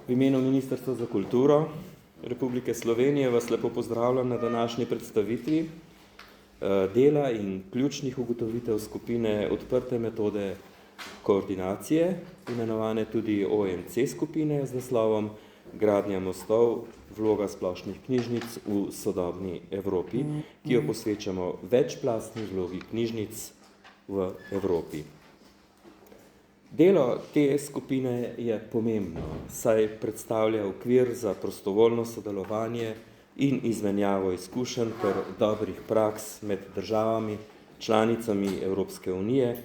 V imenu Ministrstva za kulturo Republike Slovenije vas lepo pozdravljam na današnji predstavitvi dela in ključnih ugotovitev skupine odprte metode koordinacije, imenovane tudi OMC skupine z naslovom Gradnja mostov, vloga splošnih knjižnic v sodobni Evropi, ki jo posvečamo večplastni vlogi knjižnic v Evropi. Delo te skupine je pomembno, saj predstavlja okvir za prostovoljno sodelovanje in izmenjavo izkušenj ter dobrih praks med državami, članicami Evropske unije,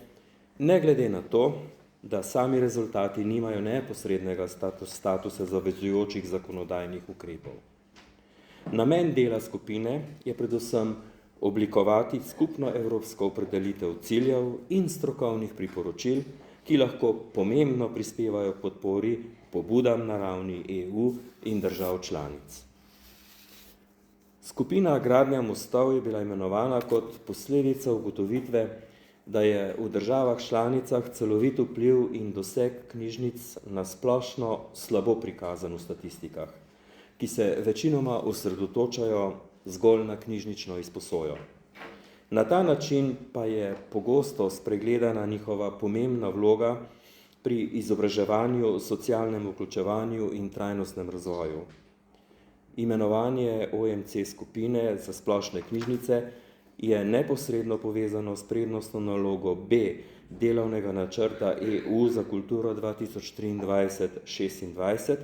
ne glede na to, da sami rezultati nimajo neposrednega statusa zavezujočih zakonodajnih ukrepov. Namen dela skupine je predvsem oblikovati skupno evropsko opredelitev ciljev in strokovnih priporočil, ki lahko pomembno prispevajo k podpori pobudam na ravni EU in držav članic. Skupina Gradnja mostov je bila imenovana kot posledica ugotovitve, da je v državah članicah celovit vpliv in doseg knjižnic na splošno slabo prikazan v statistikah, ki se večinoma osredotočajo zgolj na knjižnično izposojo. Na ta način pa je pogosto spregledana njihova pomembna vloga pri izobraževanju, socialnem vključevanju in trajnostnem razvoju. Imenovanje OMC skupine za splošne knjižnice je neposredno povezano s prednostno nalogo B delovnega načrta EU za kulturo 2023-2026,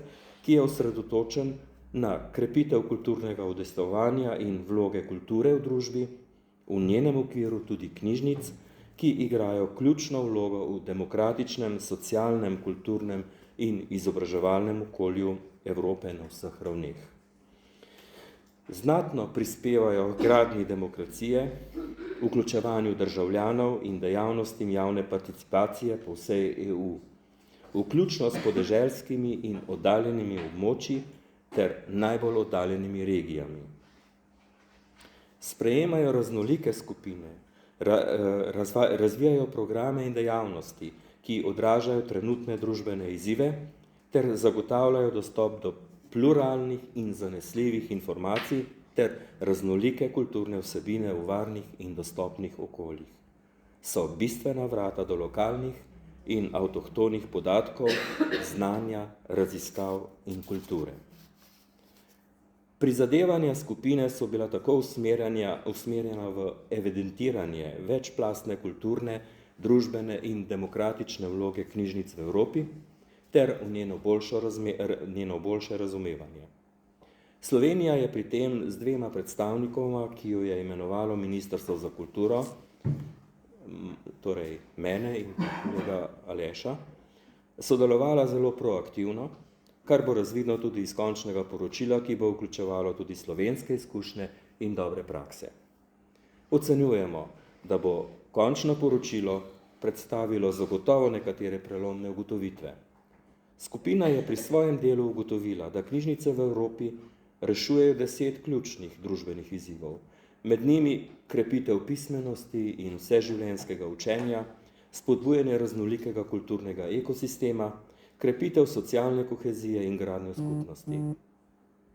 ki je osredotočen na krepitev kulturnega udejstvovanja in vloge kulture v družbi, v njenem okviru tudi knjižnic, ki igrajo ključno vlogo v demokratičnem, socialnem, kulturnem in izobraževalnem okolju Evrope na vseh ravneh. Znatno prispevajo k gradnji demokracije, vključevanju državljanov in dejavnostim javne participacije po vsej EU, vključno s podeželskimi in oddaljenimi območji ter najbolj oddaljenimi regijami. Sprejemajo raznolike skupine, razvijajo programe in dejavnosti, ki odražajo trenutne družbene izzive ter zagotavljajo dostop do pluralnih in zanesljivih informacij ter raznolike kulturne vsebine v varnih in dostopnih okoljih. So bistvena vrata do lokalnih in avtohtonih podatkov, znanja, raziskav in kulture. Prizadevanja skupine so bila tako usmerjena v evidentiranje večplastne kulturne, družbene in demokratične vloge knjižnic v Evropi ter v njeno boljše razumevanje. Slovenija je pri tem z dvema predstavnikoma, ki jo je imenovalo Ministrstvo za kulturo, torej mene in kolega Aleša, sodelovala zelo proaktivno, kar bo razvidno tudi iz končnega poročila, ki bo vključevalo tudi slovenske izkušnje in dobre prakse. Ocenjujemo, da bo končno poročilo predstavilo zagotovo nekatere prelomne ugotovitve. Skupina je pri svojem delu ugotovila, da knjižnice v Evropi rešujejo 10 ključnih družbenih izzivov, med njimi krepitev pismenosti in vseživljenjskega učenja, spodbujanje raznolikega kulturnega ekosistema, krepitev socialne kohezije in gradnjo skupnosti.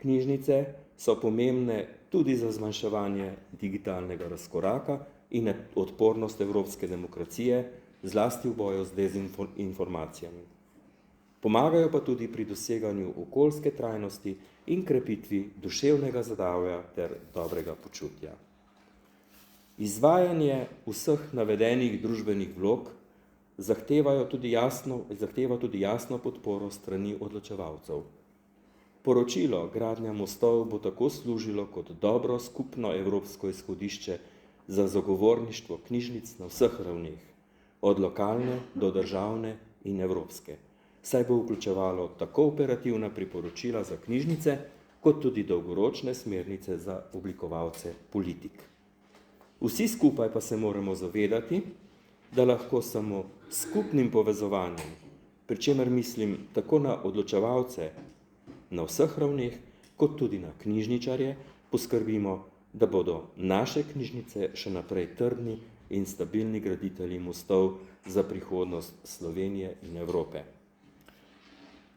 Knjižnice so pomembne tudi za zmanjševanje digitalnega razkoraka in odpornost evropske demokracije, zlasti v boju z dezinformacijami. Pomagajo pa tudi pri doseganju okoljske trajnosti in krepitvi duševnega zdravja ter dobrega počutja. Izvajanje vseh navedenih družbenih vlog zahteva tudi jasno podporo strani odločevalcev. Poročilo Gradnja mostov bo tako služilo kot dobro skupno evropsko izhodišče za zagovorništvo knjižnic na vseh ravneh, od lokalne do državne in evropske, saj bo vključevalo tako operativna priporočila za knjižnice, kot tudi dolgoročne smernice za oblikovalce politik. Vsi skupaj pa se moramo zavedati, da lahko samo skupnim povezovanjem, pri čemer mislim tako na odločevalce na vseh ravneh, kot tudi na knjižničarje, poskrbimo, da bodo naše knjižnice še naprej trdni in stabilni graditelji mostov za prihodnost Slovenije in Evrope.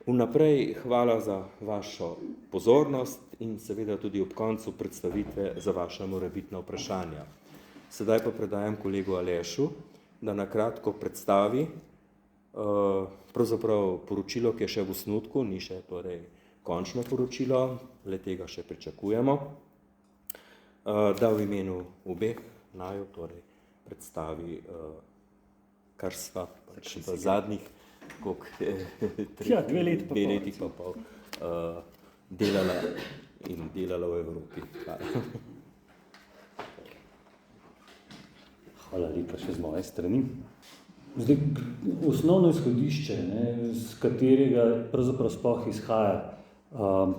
Vnaprej hvala za vašo pozornost in seveda tudi ob koncu predstavitve za vaša morebitna vprašanja. Sedaj pa predajam kolegu Alešu, da na kratko predstavi pravzaprav poročilo, ki je še v osnutku, ni še torej končno poročilo, le tega še pričakujemo, da v imenu obeh naju torej predstavi, kar sva v zadnjih dve leti pa pol delala v Evropi. Hvala lepa še z moje strani. Zdaj, osnovno izhodišče, z katerega pravzaprav sploh izhaja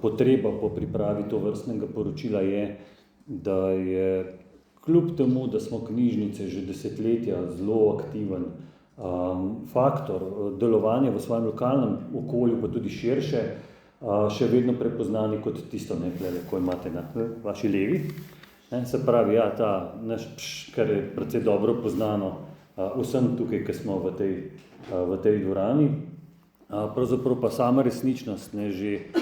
potreba po pripravi tovrstnega poročila je, da je kljub temu, da smo knjižnice že desetletja zelo aktiven faktor delovanja v svojem lokalnem okolju, pa tudi širše, še vedno prepoznani kot tisto, ko imate na vaši levi. Se pravi, ja, ta naš kar je precej dobro poznano vsem tukaj, ki smo v tej dvorani. Pravzaprav pa sama resničnost, že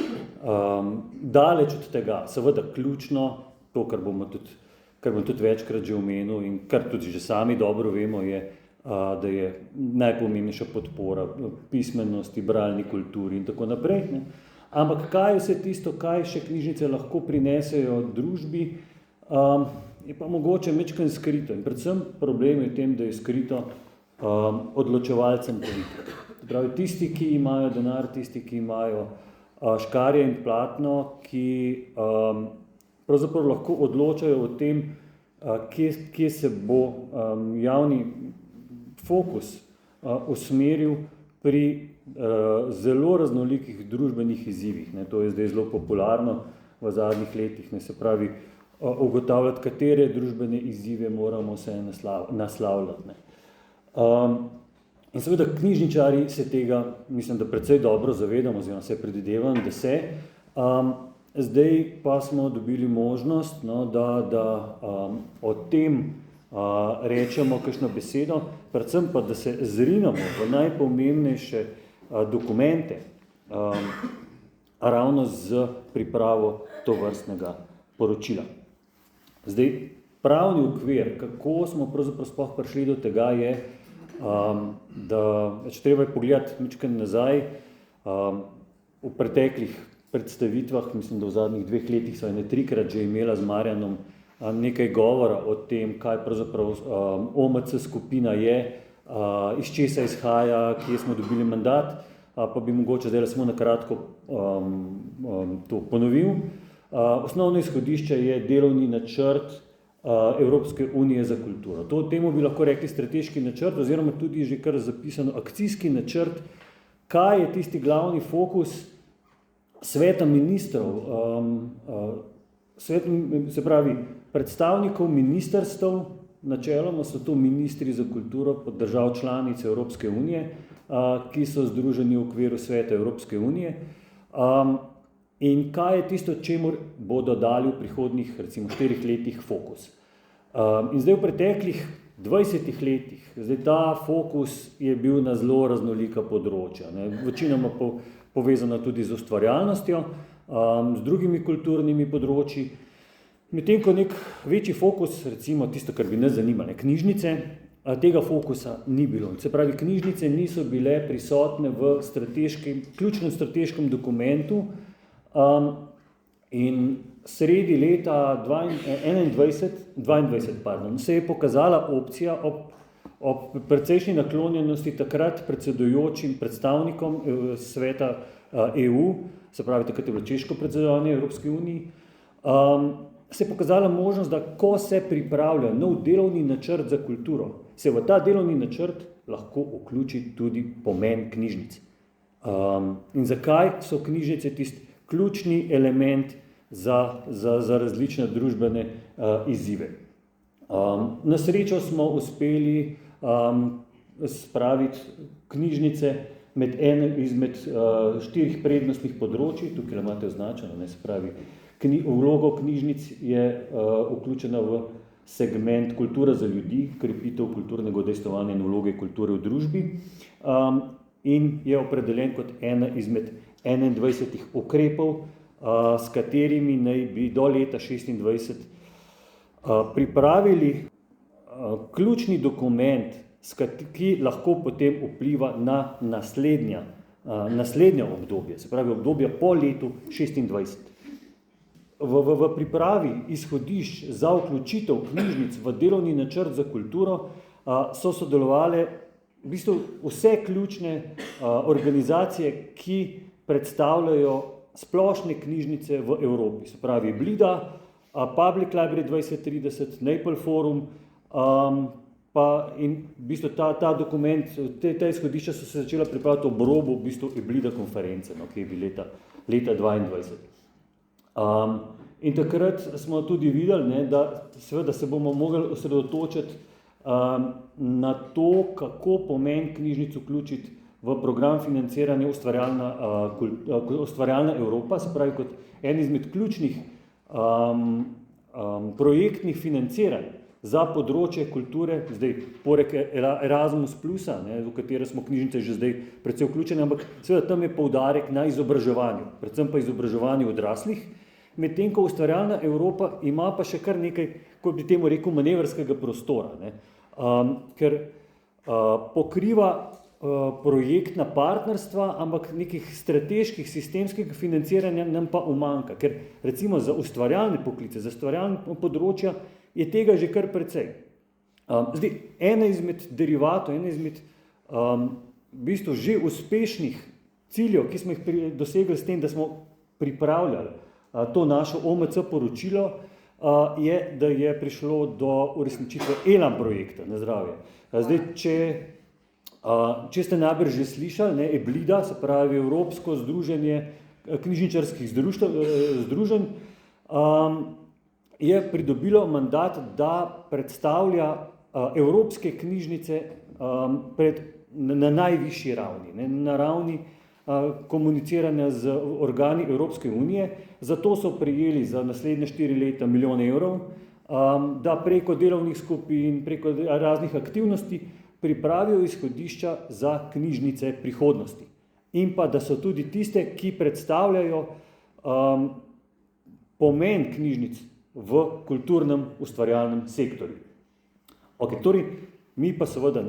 daleč od tega, seveda ključno, to, kar bom tudi večkrat že omenil in kar tudi že sami dobro vemo, je, da je najpomembnejša podpora pismenosti, bralni kulturi in tako naprej. Ampak kaj je vse tisto, kaj še knjižnice lahko prinesejo družbi, je pa mogoče majčkeno skrito. In predvsem problem je v tem, da je skrito odločevalcem politike. Pravi, tisti, ki imajo denar, tisti, ki imajo škarje in platno, ki pravzaprav lahko odločajo o tem, kje se bo javni fokus usmeril pri zelo raznolikih družbenih izzivih. To je zdaj zelo popularno v zadnjih letih, se pravi, ugotavljati, katere družbene izzive moramo se naslavljati. In seveda knjižničarji se tega, mislim, da precej dobro zavedamo, oziroma se predvidevam, da se. Zdaj pa smo dobili možnost, da o tem rečemo kakšno besedo, predvsem pa, da se zrinemo v najpomembnejše dokumente ravno z pripravo tovrstnega poročila. Zdaj, pravni okvir, kako smo pravzaprav sploh prišli do tega, je, da treba je pogledati majčkeno nazaj v preteklih predstavitvah, mislim, da v zadnjih 2 letih so ene 3-krat že imela z Marjanom nekaj govora o tem, kaj pravzaprav OMC skupina je, iz česa izhaja, kje smo dobili mandat, pa bi mogoče zdaj samo na kratko to ponovil. Osnovno izhodišče je delovni načrt Evropske unije za kulturo. Temu bi lahko rekli strateški načrt, oziroma tudi že kar zapisano akcijski načrt, kaj je tisti glavni fokus sveta ministrov, se pravi, predstavnikov ministrstev, načeloma so to ministri za kulturo držav članic Evropske unije, ki so združeni v okviru sveta Evropske unije. In kaj je tisto, čemur bodo dali v prihodnjih, recimo 4 letih fokus. In zdaj v preteklih 20 letih, zdaj ta fokus je bil na zelo raznolika področja, večinoma povezana tudi z ustvarjalnostjo, z drugimi kulturnimi področji, medtem ko nek večji fokus, recimo tisto, kar bi nas zanimalo, knjižnice, tega fokusa ni bilo. Se pravi, knjižnice niso bile prisotne v ključnem strateškem dokumentu, in sredi leta 2022 se je pokazala opcija ob precejšnji naklonjenosti takrat predsedujočim predstavnikom sveta EU, se pravi, takrat je bilo češko predsedovanje Evropske unije, se je pokazala možnost, da ko se pripravlja nov delovni načrt za kulturo, se v ta delovni načrt lahko vključi tudi pomen knjižnic. In zakaj so knjižnice tisti ključni element za različne družbene izzive. Na srečo smo uspeli spraviti knjižnice med enem izmed 4 prednostnih področij, tukaj imate označeno, se pravi, vlogo knjižnic je vključena v segment kultura za ljudi, krepitev kulturnega udejstvovanja in vloge kulture v družbi, in je opredeljen kot ena izmed 21 ukrepov, s katerimi naj bi do leta 2026 pripravili ključni dokument, ki lahko potem vpliva na naslednja obdobje, se pravi obdobje po letu 2026. V pripravi izhodišč za vključitev knjižnic v delovni načrt za kulturo so sodelovale v bistvu vse ključne organizacije, ki predstavljajo splošne knjižnice v Evropi, se pravi Blida, Public Library 2030, Naples Forum, in v bistvu ta dokument, ta izhodišča so se začela pripraviti ob robu v bistvu Blida konference, ki je bil leta 2022. In takrat smo tudi videli, da seveda se bomo mogli osredotočiti na to, kako pomen knjižnic vključiti v program financiranja Ustvarjalna Evropa, se pravi kot en izmed ključnih projektnih financiranj za področje kulture, zdaj poleg Erasmus Plusa, v katero smo knjižnice že zdaj predvsej vključene, ampak seveda tam je poudarek na izobraževanju, predvsem pa izobraževanju odraslih, medtem ko Ustvarjalna Evropa ima pa še kar nekaj, kot bi temu rekel, manevrskega prostora, ker pokriva projektna partnerstva, ampak nekih strateških sistemskih financiranja nam pa umanjka, ker recimo za ustvarjalne poklice, za ustvarjalne področja je tega že kar precej. Zdaj, ena izmed derivatov, ena izmed v bistvu že uspešnih ciljev, ki smo jih dosegli s tem, da smo pripravljali to našo OMC poročilo, je, da je prišlo do uresničitve ELAM projekta na zdravje. Zdaj, če ste najbrž že slišali, EBLIDA, se pravi Evropsko združenje knjižničarskih združenj, je pridobilo mandat, da predstavlja evropske knjižnice na najvišji ravni, na ravni komuniciranja z organi Evropske unije. Zato so prejeli za naslednje 4 leta -1 milijon evrov, da preko delovnih skupin, preko raznih aktivnosti pripravijo izhodišča za knjižnice prihodnosti. In pa, da so tudi tiste, ki predstavljajo pomen knjižnic v kulturnem ustvarjalnem sektorju. Torej, mi pa seveda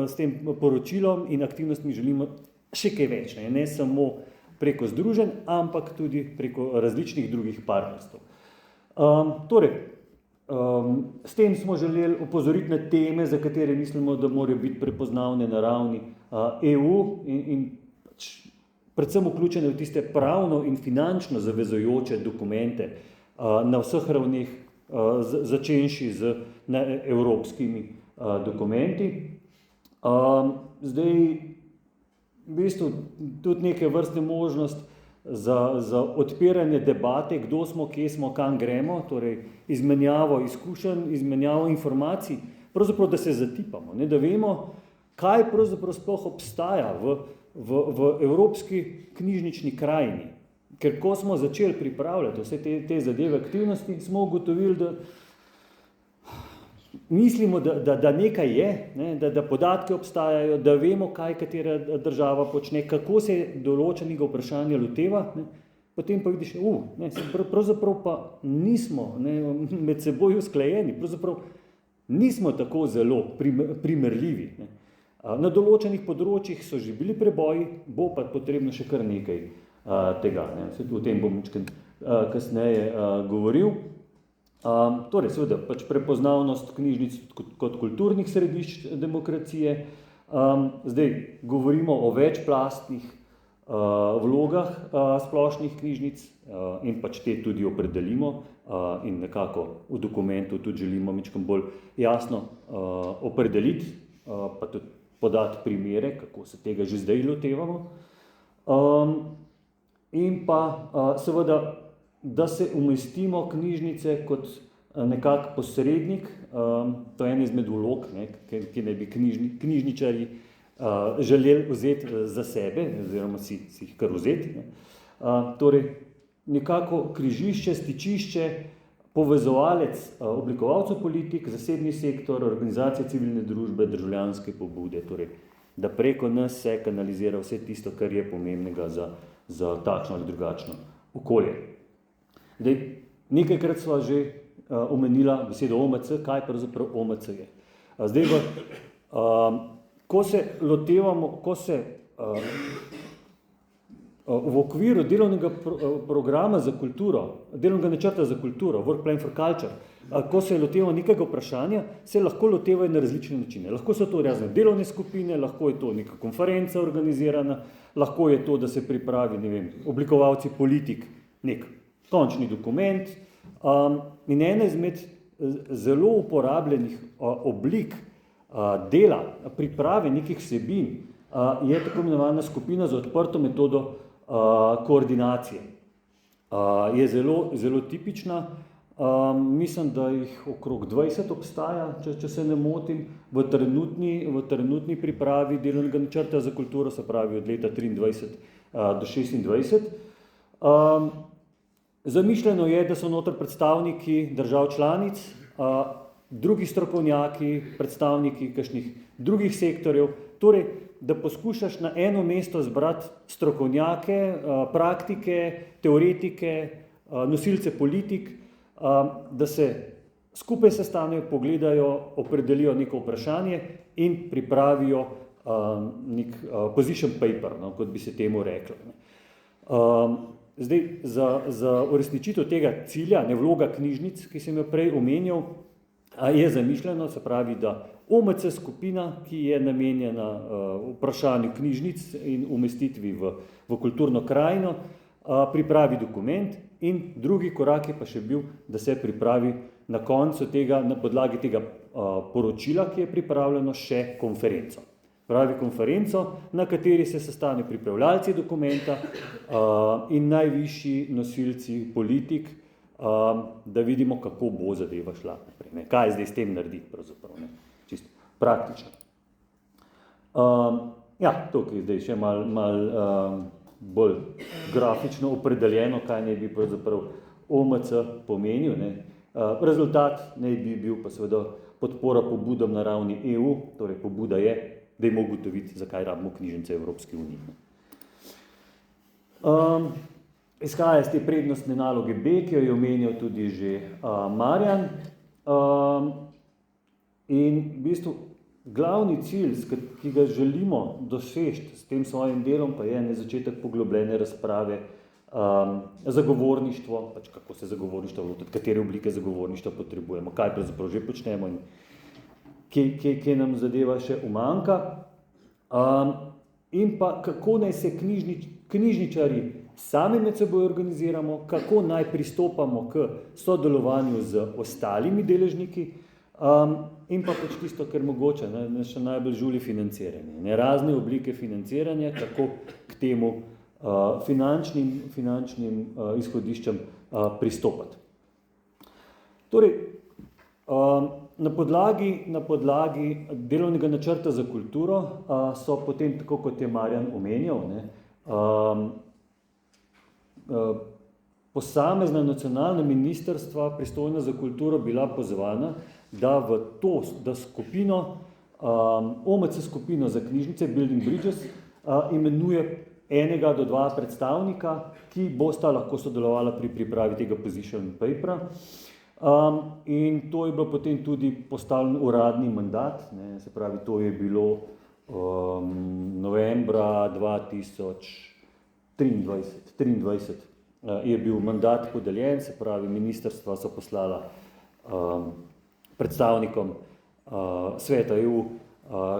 s tem poročilom in aktivnostmi želimo še kaj več, ne samo preko združenj, ampak tudi preko različnih drugih partnerstv. S tem smo želeli opozoriti na teme, za katere mislimo, da morajo biti prepoznavne na ravni EU in predvsem vključene v tiste pravno in finančno zavezujoče dokumente na vseh ravneh, začenši z evropskimi dokumenti. Zdaj, v bistvu tudi neke vrste možnost za odpiranje debate, kdo smo, kje smo, kam gremo, torej izmenjavo izkušenj, izmenjavo informacij, pravzaprav da se zatipamo, da vemo, kaj pravzaprav sploh obstaja v evropski knjižnični krajini. Ker ko smo začeli pripravljati vse te zadeve aktivnosti, smo ugotovili, da mislimo, da nekaj je, da podatke obstajajo, da vemo, kaj katera država počne, kako se določenega vprašanja loteva, potem pa vidiš, pravzaprav pa nismo med seboj usklajeni, pravzaprav nismo tako zelo primerljivi. Na določenih področjih so že bili preboji, bo pa potrebno še kar nekaj tega. O tem bom kasneje govoril. Torej, seveda, prepoznavnost knjižnic kot kulturnih središč demokracije. Zdaj govorimo o večplastnih vlogah splošnih knjižnic in te tudi opredelimo in nekako v dokumentu tudi želimo majčkeno bolj jasno opredeliti, pa tudi podati primere, kako se tega že zdaj lotevamo. In pa seveda, da se umestimo knjižnice kot nekak posrednik, to je ena izmed vlog, ki naj bi knjižničarji želeli vzeti za sebe, oziroma si jih kar vzeti. Torej, nekako križišče, stičišče, povezovalec oblikovalcev politik, zasebni sektor, organizacije civilne družbe, državljanske pobude, torej da preko nas se kanalizira vse tisto, kar je pomembnega za takšno ali drugačno okolje. Zdaj, nekajkrat sva že omenila besedo OMC, kaj pravzaprav OMC je. Zdaj, ko se lotevamo, v okviru delovnega programa za kulturo, delovnega načrta za kulturo, Work Plan for Culture, ko se lotevamo nekega vprašanja, se lahko lotevajo na različne načine. Lahko so to razne delovne skupine, lahko je to neka konferenca organizirana, lahko je to, da se pripravi, ne vem, oblikovalci politik, nek končni dokument. In ena izmed zelo uporabljenih oblik dela, priprave nekih vsebin, je tako imenovana skupina za odprto metodo koordinacije. Je zelo tipična. Mislim, da jih okrog 20 obstaja, če se ne motim, v trenutni pripravi delovnega načrta za kulturo, se pravi od leta 23 do 26. Zamišljeno je, da so noter predstavniki držav članic, drugi strokovnjaki, predstavniki kakšnih drugih sektorjev, torej, da poskušaš na eno mesto zbrati strokovnjake, praktike, teoretike, nosilce politik, da se skupaj sestanejo, pogledajo, opredelijo neko vprašanje in pripravijo nek position paper, no, kot bi se temu reklo. Zdaj, za uresničitev tega cilja, ne vloga knjižnic, ki sem jo prej omenjal, je zamišljeno, se pravi, da OMC skupina, ki je namenjena vprašanju knjižnic in umestitvi v kulturno krajino, pripravi dokument in drugi korak je pa še bil, da se pripravi na koncu tega, na podlagi tega poročila, ki je pripravljeno, še konferenco. Pravi konferenco, na kateri se sestanejo pripravljalci dokumenta in najvišji nosilci politik, da vidimo, kako bo zadeva šla naprej. Kaj je zdaj s tem narediti, pravzaprav, ne? Čisto praktično. Tukaj je zdaj še malo bolj grafično opredeljeno, kaj naj bi pravzaprav OMC pomenil, ne? Rezultat naj bi bil pa seveda podpora pobudam na ravni EU, torej pobuda je, da je mogo ugotoviti, zakaj rabimo knjižnice Evropske unije. Izhaja iz te prednostne naloge B, ki jo je omenil tudi že Marjan. In v bistvu glavni cilj, ki ga želimo doseči s tem svojim delom, pa je na začetek poglobljene razprave zagovorništvo, pač kako se zagovorništvo lotiti, katere oblike zagovorništva potrebujemo, kaj pravzaprav že počnemo in kje nam zadeva še umanjka. In pa kako naj se knjižničarji sami med seboj organiziramo, kako naj pristopamo k sodelovanju z ostalimi deležniki in pa pač tisto, kar mogoče, še najbolj žuli financiranje. Razne oblike financiranja, kako k temu finančnim izhodiščem pristopati. Torej, na podlagi delovnega načrta za kulturo so potem, tako kot je Marjan omenjal, posamezna nacionalna ministrstva, pristojna za kulturo, bila pozvana, da skupino, OMC skupino za knjižnice, Building Bridges, imenuje 1 do 2 predstavnika, ki bosta lahko sodelovala pri pripravi tega position papera. In to je bilo potem tudi postavljen uradni mandat, se pravi, to je bilo novembra 2023 je bil mandat podeljen, se pravi, ministrstva so poslala predstavnikom sveta EU,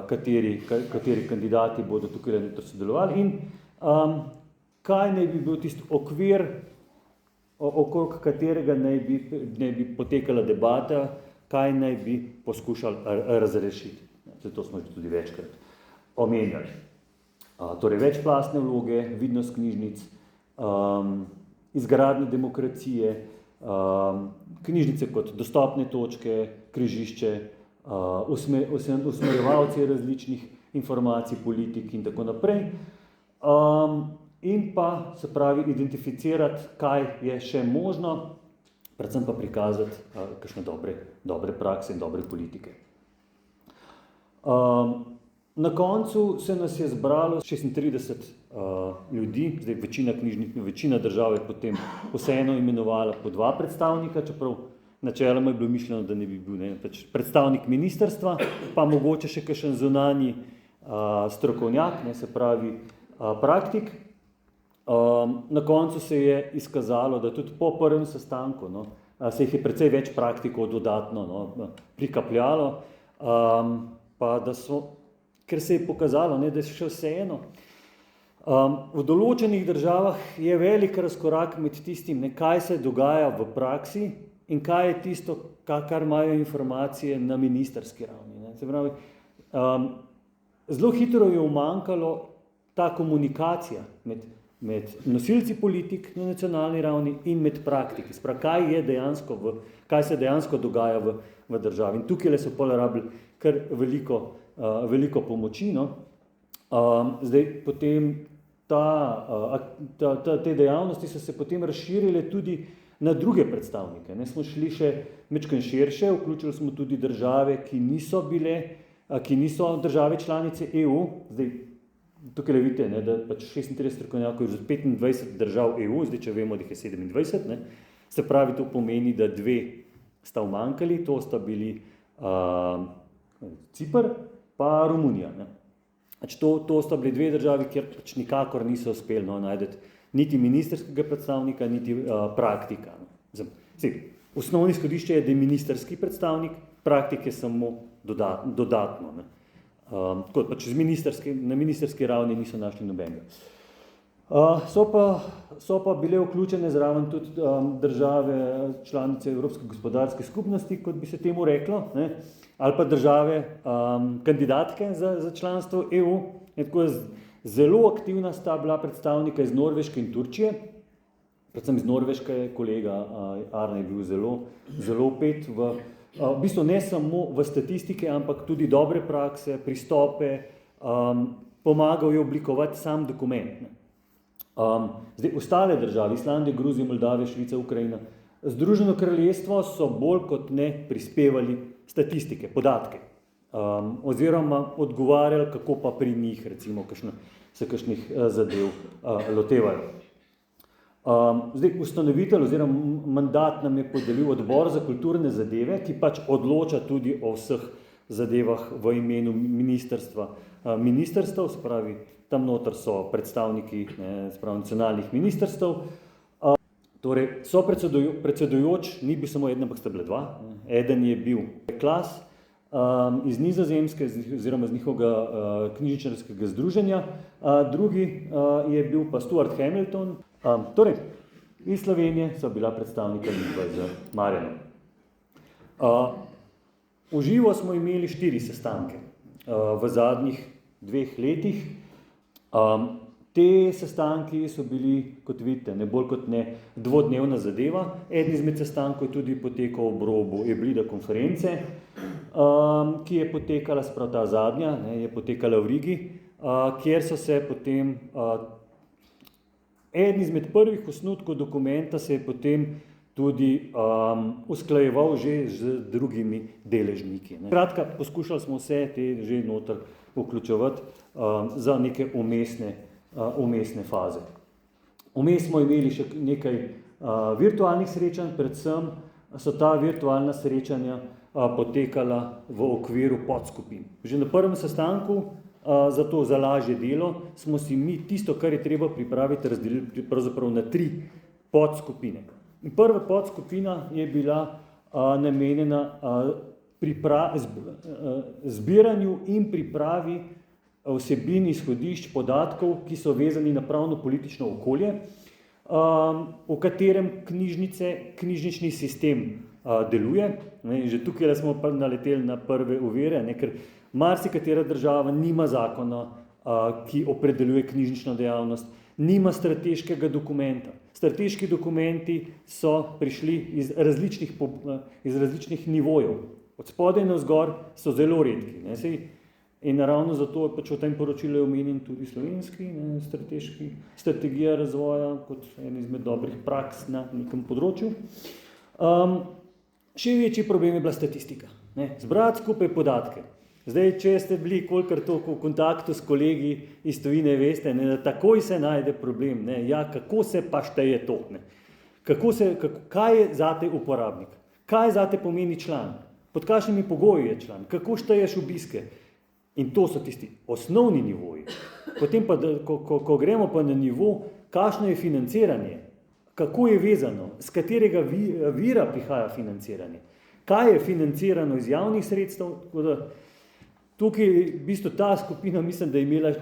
kateri kandidati bodo tukaj sodelovali in kaj naj bi bil tisti okvir, okrog katerega naj bi potekala debata, kaj naj bi poskušali razrešiti. To smo tudi večkrat omenjali. Torej, večplastne vloge, vidnost knjižnic, izgradnja demokracije, knjižnice kot dostopne točke, križišče, usmerjevalci različnih informacij, politik in tako naprej. In pa, se pravi, identificirati, kaj je še možno, predvsem pa prikazati kakšne dobre prakse in dobre politike. Na koncu se nas je zbralo 36 ljudi, zdaj večina držav je potem vseeno imenovala po 2 predstavnika, čeprav načeloma je bilo mišljeno, da ne bi bil pač predstavnik ministrstva, pa mogoče še kakšen zunanji strokovnjak, se pravi praktik. Na koncu se je izkazalo, da tudi po prvem sestanku se jih je precej več praktikov dodatno prikapljalo, pa da so, ker se je pokazalo, da je še vseeno. V določenih državah je velik razkorak med tistim, kaj se dogaja v praksi in kaj je tisto, kar imajo informacije na ministrski ravni. Se pravi, zelo hitro je umanjkalo ta komunikacija med nosilci politik na nacionalni ravni in med praktiki. Spravi, kaj se dejansko dogaja v državi. In tukaj so pol rabili kar veliko pomoči. Zdaj potem te dejavnosti so se potem razširile tudi na druge predstavnike. Smo šli še majčkeno širše, vključili smo tudi države, ki niso države članice EU. Zdaj, tukaj vidite, da pač 36 strokovnjakov iz 25 držav EU, zdaj če vemo, da jih je 27, se pravi, to pomeni, da 2 sta umanjkali, to sta bili Cipr pa Romunija. To sta bili 2 državi, kjer pač nikakor niso uspeli najti niti ministrskega predstavnika, niti praktika. Osnovni izhodišče je, da je ministrski predstavnik, praktik je samo dodatno. Pač na ministrski ravni niso našli nobenega. So pa bile vključene zraven tudi države članice Evropske gospodarske skupnosti, kot bi se temu reklo, ali pa države kandidatke za članstvo EU. Tako zelo aktivna sta bila predstavnika iz Norveške in Turčije. Predvsem iz Norveške je kolega Arne bil zelo vpet v bistvu ne samo v statistike, ampak tudi dobre prakse, pristope, pomagal je oblikovati sam dokument. Zdaj, ostale države, Islandija, Gruzija, Moldavija, Švica, Ukrajina, Združeno kraljestvo so bolj kot ne prispevali statistike, podatke, oziroma odgovarjali, kako pa pri njih recimo se kakšnih zadev lotevajo. Zdaj, ustanovitelj oziroma mandat nam je podelil Odbor za kulturne zadeve, ki pač odloča tudi o vseh zadevah v imenu ministrstev, se pravi, tam noter so predstavniki nacionalnih ministrstev. Torej, so predsedujoč, ni bil samo eden, ampak sta bile 2. Eden je bil Klas iz Nizozemske oziroma iz njihovega knjižničarskega združenja, drugi je bil pa Stuart Hamilton. Torej, iz Slovenije so bila predstavnika Lidva z Marjanom. V živo smo imeli 4 sestanke v zadnjih 2 letih. Te sestanki so bili, kot vidite, ne bolj kot ne dvodnevna zadeva. Eden izmed sestankov je tudi potekal ob robu Eblida konference, ki je potekala, sprav ta zadnja, je potekala v Rigi, kjer so se potem eden izmed prvih osnutkov dokumenta se je potem tudi usklajeval že z drugimi deležniki. Kratka, poskušali smo vse te že noter vključevati za neke umestne faze. Vmes smo imeli še nekaj virtualnih srečanj, predvsem so ta virtualna srečanja potekala v okviru podskupin. Že na prvem sestanku za lažje delo smo si mi tisto, kar je treba pripraviti, razdelili pravzaprav na 3 podskupine. In prva podskupina je bila namenjena zbiranju in pripravi vsebin izhodišč podatkov, ki so vezani na pravno-politično okolje, v katerem knjižnični sistem deluje. Že tukaj smo pa naleteli na prve ovire, ker marsikatera država nima zakona, ki opredeljuje knjižnično dejavnost, nima strateškega dokumenta. Strateški dokumenti so prišli iz različnih nivojev. Od spodaj navzgor so zelo redki. In naravno zato je pač v tem poročilu omenjen tudi slovenski strategija razvoja kot en izmed dobrih praks na nekem področju. Še večji problem je bila statistika. Zbrati skupaj podatke Zdaj, če ste bili kolikor toliko v kontaktu s kolegi iz tujine, veste, ne, da takoj se najde problem, ne, ja, kako se pa šteje to, ne. Kaj je zate uporabnik, kaj zate pomeni član, pod kakšnimi pogoji je član, kako šteješ obiske. In to so tisti osnovni nivoji. Potem pa, ko gremo pa na nivo, kakšno je financiranje, kako je vezano, z katerega vira prihaja financiranje, kaj je financirano iz javnih sredstev, tako da tukaj v bistvu ta skupina mislim, da je imela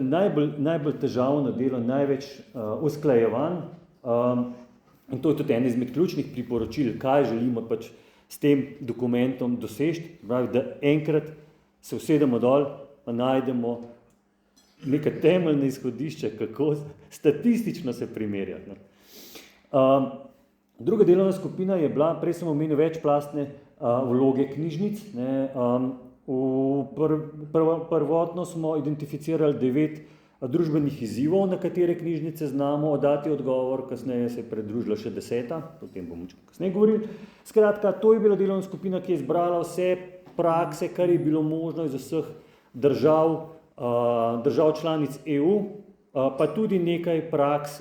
najbolj težavno delo, največ usklajevanj, in to je tudi eno izmed ključnih priporočil, kaj želimo pač s tem dokumentom doseči, pravi, da enkrat se usedemo dol, pa najdemo neka temeljna izhodišča, kako statistično se primerjati. Druga delovna skupina je bila, prej sem omenil, večplastne vloge knjižnic. Prvotno smo identificirali 9 družbenih izzivov, na katere knjižnice znamo dati odgovor, kasneje se je pridružila še 10, o tem bomo kasneje govorili. Skratka, to je bila delovna skupina, ki je zbrala vse prakse, kar je bilo možno iz vseh držav članic EU, pa tudi nekaj praks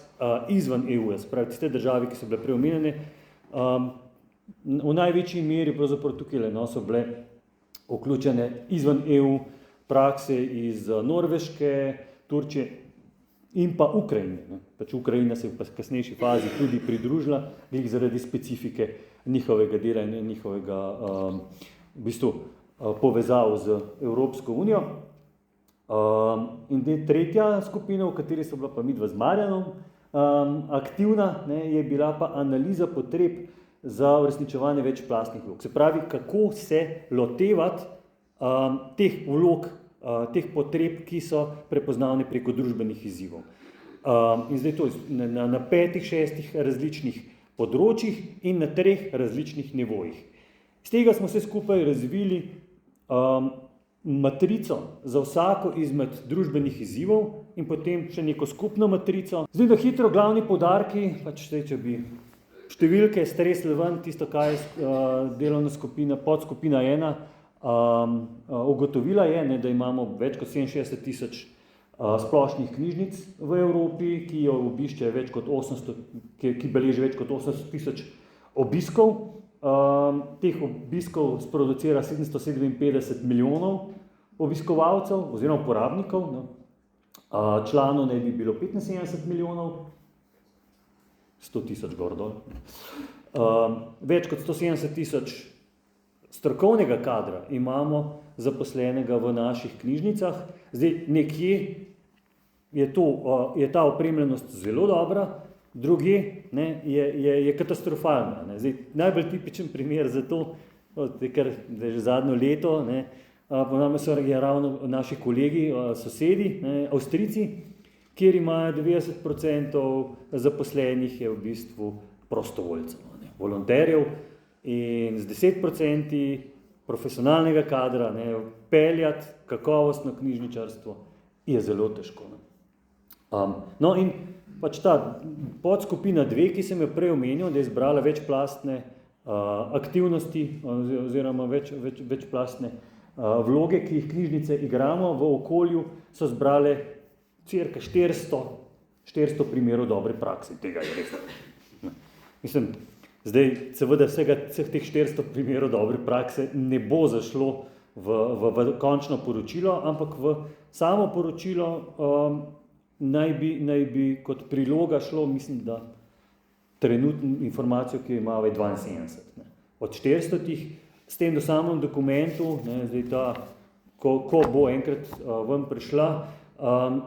izven EU, spravi tiste države, ki so bile preomenjene. V največji meri pravzaprav tukaj so bile vključene izven EU prakse iz Norveške, Turčije in pa Ukrajine. Pač Ukrajina se je v kasnejši fazi tudi pridružila, zaradi specifike njihovega dela in njihovega v bistvu povezav z Evropsko unijo. In tretja skupina, v kateri so bila pa midva z Marjanom aktivna, je bila pa analiza potreb za uresničevanje večplastnih vlog. Se pravi, kako se lotevati teh vlog, teh potreb, ki so prepoznavne preko družbenih izzivov. In zdaj to na 5-6 različnih področjih in na 3 različnih nivojih. Z tega smo se skupaj razvili matrico za vsako izmed družbenih izzivov in potem še neko skupno matrico. Zdaj, da hitro glavni poudarki, pač zdaj, če bi številke stresli ven, tisto, kaj je delovna skupina, podskupina 1, ugotovila je, da imamo več kot 67 000 splošnih knjižnic v Evropi, ki jo obišče več kot 800, ki beleži več kot 800 000 obiskov. Teh obiskov sproducira 757 milijonov obiskovalcev oziroma uporabnikov. Članov naj bi bilo 75 milijonov, 100 000 gor dol. Več kot 170 000 strokovnega kadra imamo zaposlenega v naših knjižnicah. Zdaj, nekje je ta opremljenost zelo dobra, drugje je katastrofalna. Zdaj, najbolj tipičen primer za to, ker je že zadnjo leto, ponavljamo so ravno naši kolegi, sosedi, Avstrijci, kjer imajo 90% zaposlenih je v bistvu prostovoljcev, volonterjev, in z 10% profesionalnega kadra peljati kakovostno knjižničarstvo je zelo težko. No in pač ta podskupina 2, ki sem jo prej omenil, da je zbrala večplastne aktivnosti oziroma večplastne vloge, ki jih knjižnice igramo v okolju, so zbrale cirka 400 primerov dobre prakse. Tega je res. Mislim, zdaj, seveda vseh teh 400 primerov dobre prakse ne bo zašlo v končno poročilo, ampak v samo poročilo naj bi kot priloga šlo, mislim, da trenutno informacijo, ki jo imamo, je 72. Od 400, s tem do samem dokumentu, zdaj ko bo enkrat ven prišla,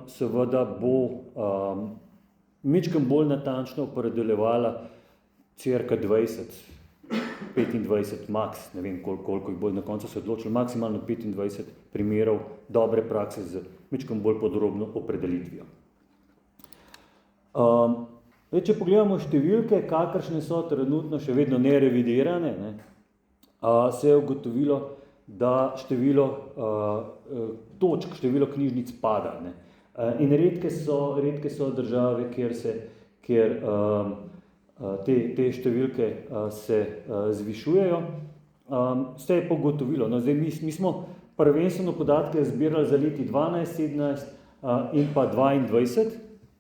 seveda bo mičkam bolj natančno opredeljevala cirka 20, 25 max, ne vem koliko jih bo na koncu se odločilo, maksimalno 25 primerov dobre prakse z mičkam bolj podrobno opredelitvijo. Če pogledamo številke, kakršne so trenutno še vedno nerevidirane, se je ugotovilo, da število točk, število knjižnic pada. In redke so države, kjer te številke se zvišujejo. Se je pogotovilo. Zdaj, mi smo prvenstveno podatke zbirali za leti 12, 17 in pa 22,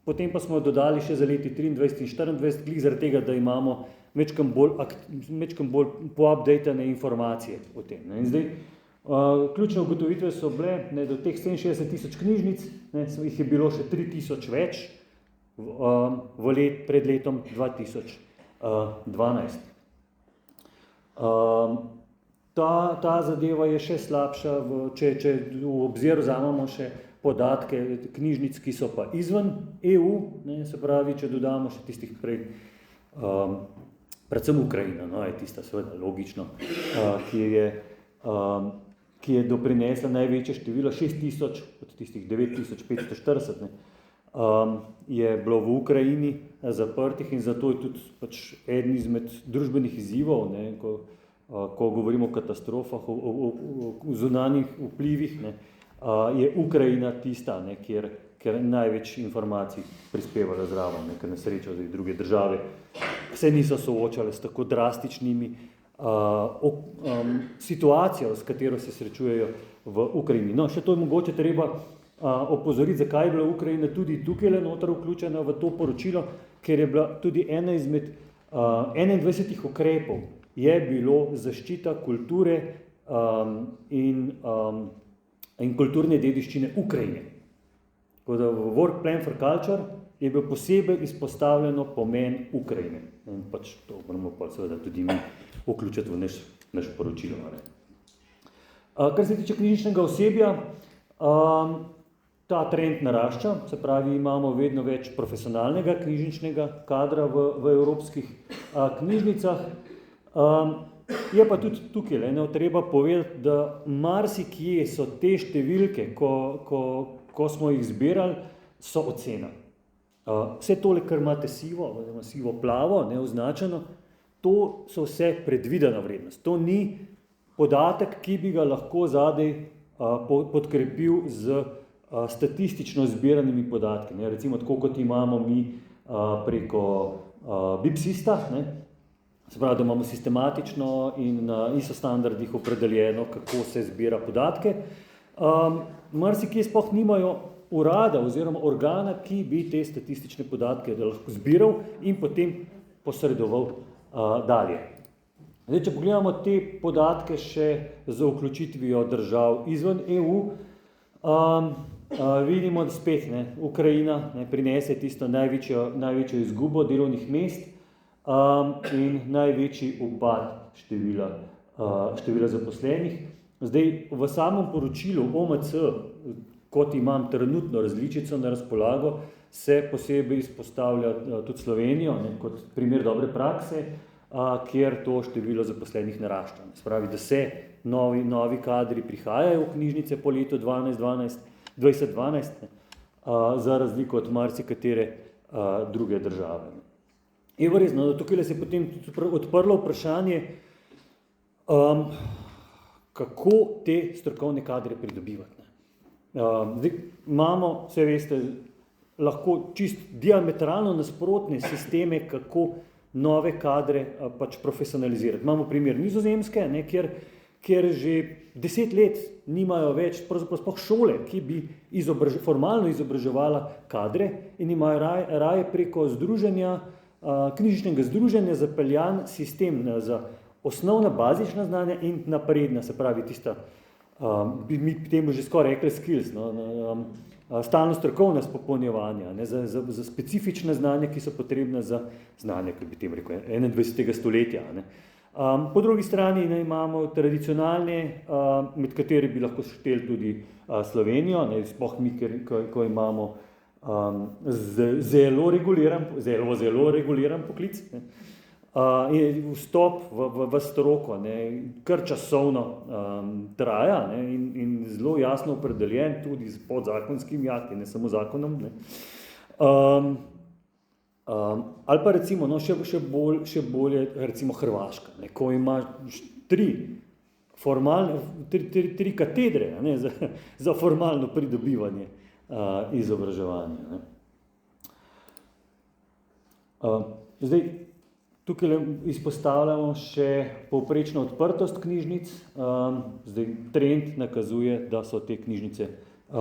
potem pa smo dodali še za leti 23 in 24, glih zaradi tega, da imamo mečkam bolj poupdatane informacije o tem. Ne. In zdaj, ključne ugotovitve so bile, ne, do teh 67 000 knjižnic, ne, jih je bilo še 3000 več pred letom 2012. Ta zadeva je še slabša, če v obzir vzamemo še podatke knjižnic, ki so pa izven EU, ne, se pravi, če dodamo še tistih prej, predvsem Ukrajina, no, je tista seveda logično, ki je doprinesla največje število, 6000 od tistih 9540, ne, je bilo v Ukrajini zaprtih in zato je tudi pač eden izmed družbenih izzivov, ne, ko govorimo o katastrofah, o zunanjih vplivih, ne, je Ukrajina tista, ne, kjer največ informacij prispevala zraven, ne, ker na srečo zdaj druge države se niso soočale s tako drastičnimi situacijo, s katero se srečujejo v Ukrajini. No, še to je mogoče treba opozoriti, zakaj je bila Ukrajina tudi tukaj noter vključena v to poročilo, ker je bila tudi ena izmed 21 ukrepov je bilo zaščita kulture in kulturne dediščine Ukrajine. Tako da v Work Plan for Culture je bil posebej izpostavljeno pomen Ukrajine. In pač to moramo pa seveda tudi mi vključiti v naš poročilo. Kar se tiče knjižničnega osebja, ta trend narašča, se pravi, imamo vedno več profesionalnega knjižničnega kadra v evropskih knjižnicah. Je pa tudi tukaj treba povedati, da marsikje so te številke, ko smo jih zbirali, so ocena. Vse tole, kar imate sivo plavo, označeno, to so vse predvidena vrednost. To ni podatek, ki bi ga lahko zadaj podkrepil z statistično zbiranimi podatki. Recimo tako, kot imamo mi preko BIPSISTA, se pravi, da imamo sistematično in na ISO standardih opredeljeno, kako se zbira podatke. Marsikje sploh nimajo urada oziroma organa, ki bi te statistične podatke lahko zbiral in potem posredoval dalje. Zdaj, če pogledamo te podatke še z vključitvijo držav izven EU, vidimo, da spet Ukrajina prinese tisto največjo izgubo delovnih mest in največji upad števila zaposlenih. Zdaj, v samem poročilu OMC, kot imam trenutno različico na razpolago, se posebej izpostavlja tudi Slovenijo kot primer dobre prakse, kjer to število zaposlenih narašča. Se pravi, da se novi kadri prihajajo v knjižnice po letu 2012, za razliko od marsikatere druge države. Je resno, da tukaj se je potem odprlo vprašanje, kako te strokovne kadre pridobivati. Zdaj, imamo, vse veste, lahko čist diametralno nasprotne sisteme, kako nove kadre pač profesionalizirati. Imamo primer Nizozemske, kjer že 10 let nimajo več sploh šole, ki bi formalno izobraževala kadre in imajo raje preko združenja, knjižničnega združenja zapeljan sistem za osnovna bazična znanja in napredna, se pravi tista, bi mi temu že skoraj rekli skills, stalno strokovna popolnjevanja, za specifične znanja, ki so potrebne za znanje, kot bi temu rekel, 21. stoletja. Po drugi strani imamo tradicionalne, med kateri bi lahko šteli tudi Slovenijo, sploh mi, ko imamo zelo reguliran poklic. In vstop v stroko, kar časovno traja in zelo jasno opredeljen tudi z podzakonskimi akti, ne samo zakonom. Ali pa recimo, še bolje recimo Hrvaška, ko ima tri katedre za formalno pridobivanje izobraževanja. Zdaj, Tukaj izpostavljamo še povprečno odprtost knjižnic. Zdaj trend nakazuje, da so te knjižnice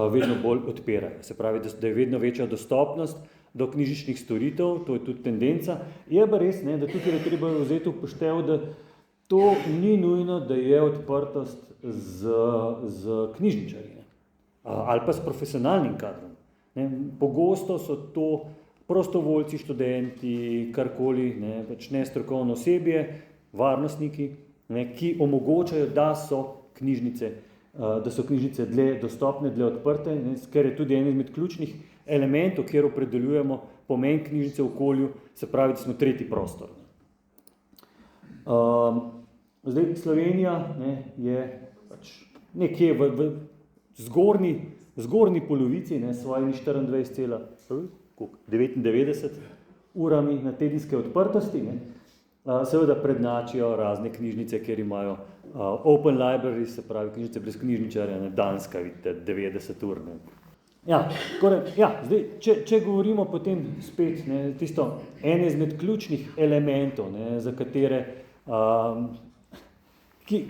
vedno bolj odpirajo. Se pravi, da je vedno večja dostopnost do knjižničnih storitev, to je tudi tendenca. Je pa res, ne, da tukaj je treba vzeti upoštev, da to ni nujno, da je odprtost z knjižničarji ali pa s profesionalnim kadrom. Pogosto so to prostovoljci, študenti, karkoli, pač nestrokovno osebje, varnostniki, ki omogočajo, da so knjižnice dlje dostopne, dlje odprte, ker je tudi en izmed ključnih elementov, kjer opredeljujemo pomen knjižnice v okolju, se pravi, da smo tretji prostor. Zdaj, Slovenija je pač nekje v zgornji polovici, s svojimi 24,99 urami na tedenske odprtosti. Seveda prednačijo razne knjižnice, kjer imajo open library, se pravi knjižnice brez knjižničarja, Danska, vidite, 90 ur. Zdaj, če govorimo potem spet tisto ene izmed ključnih elementov,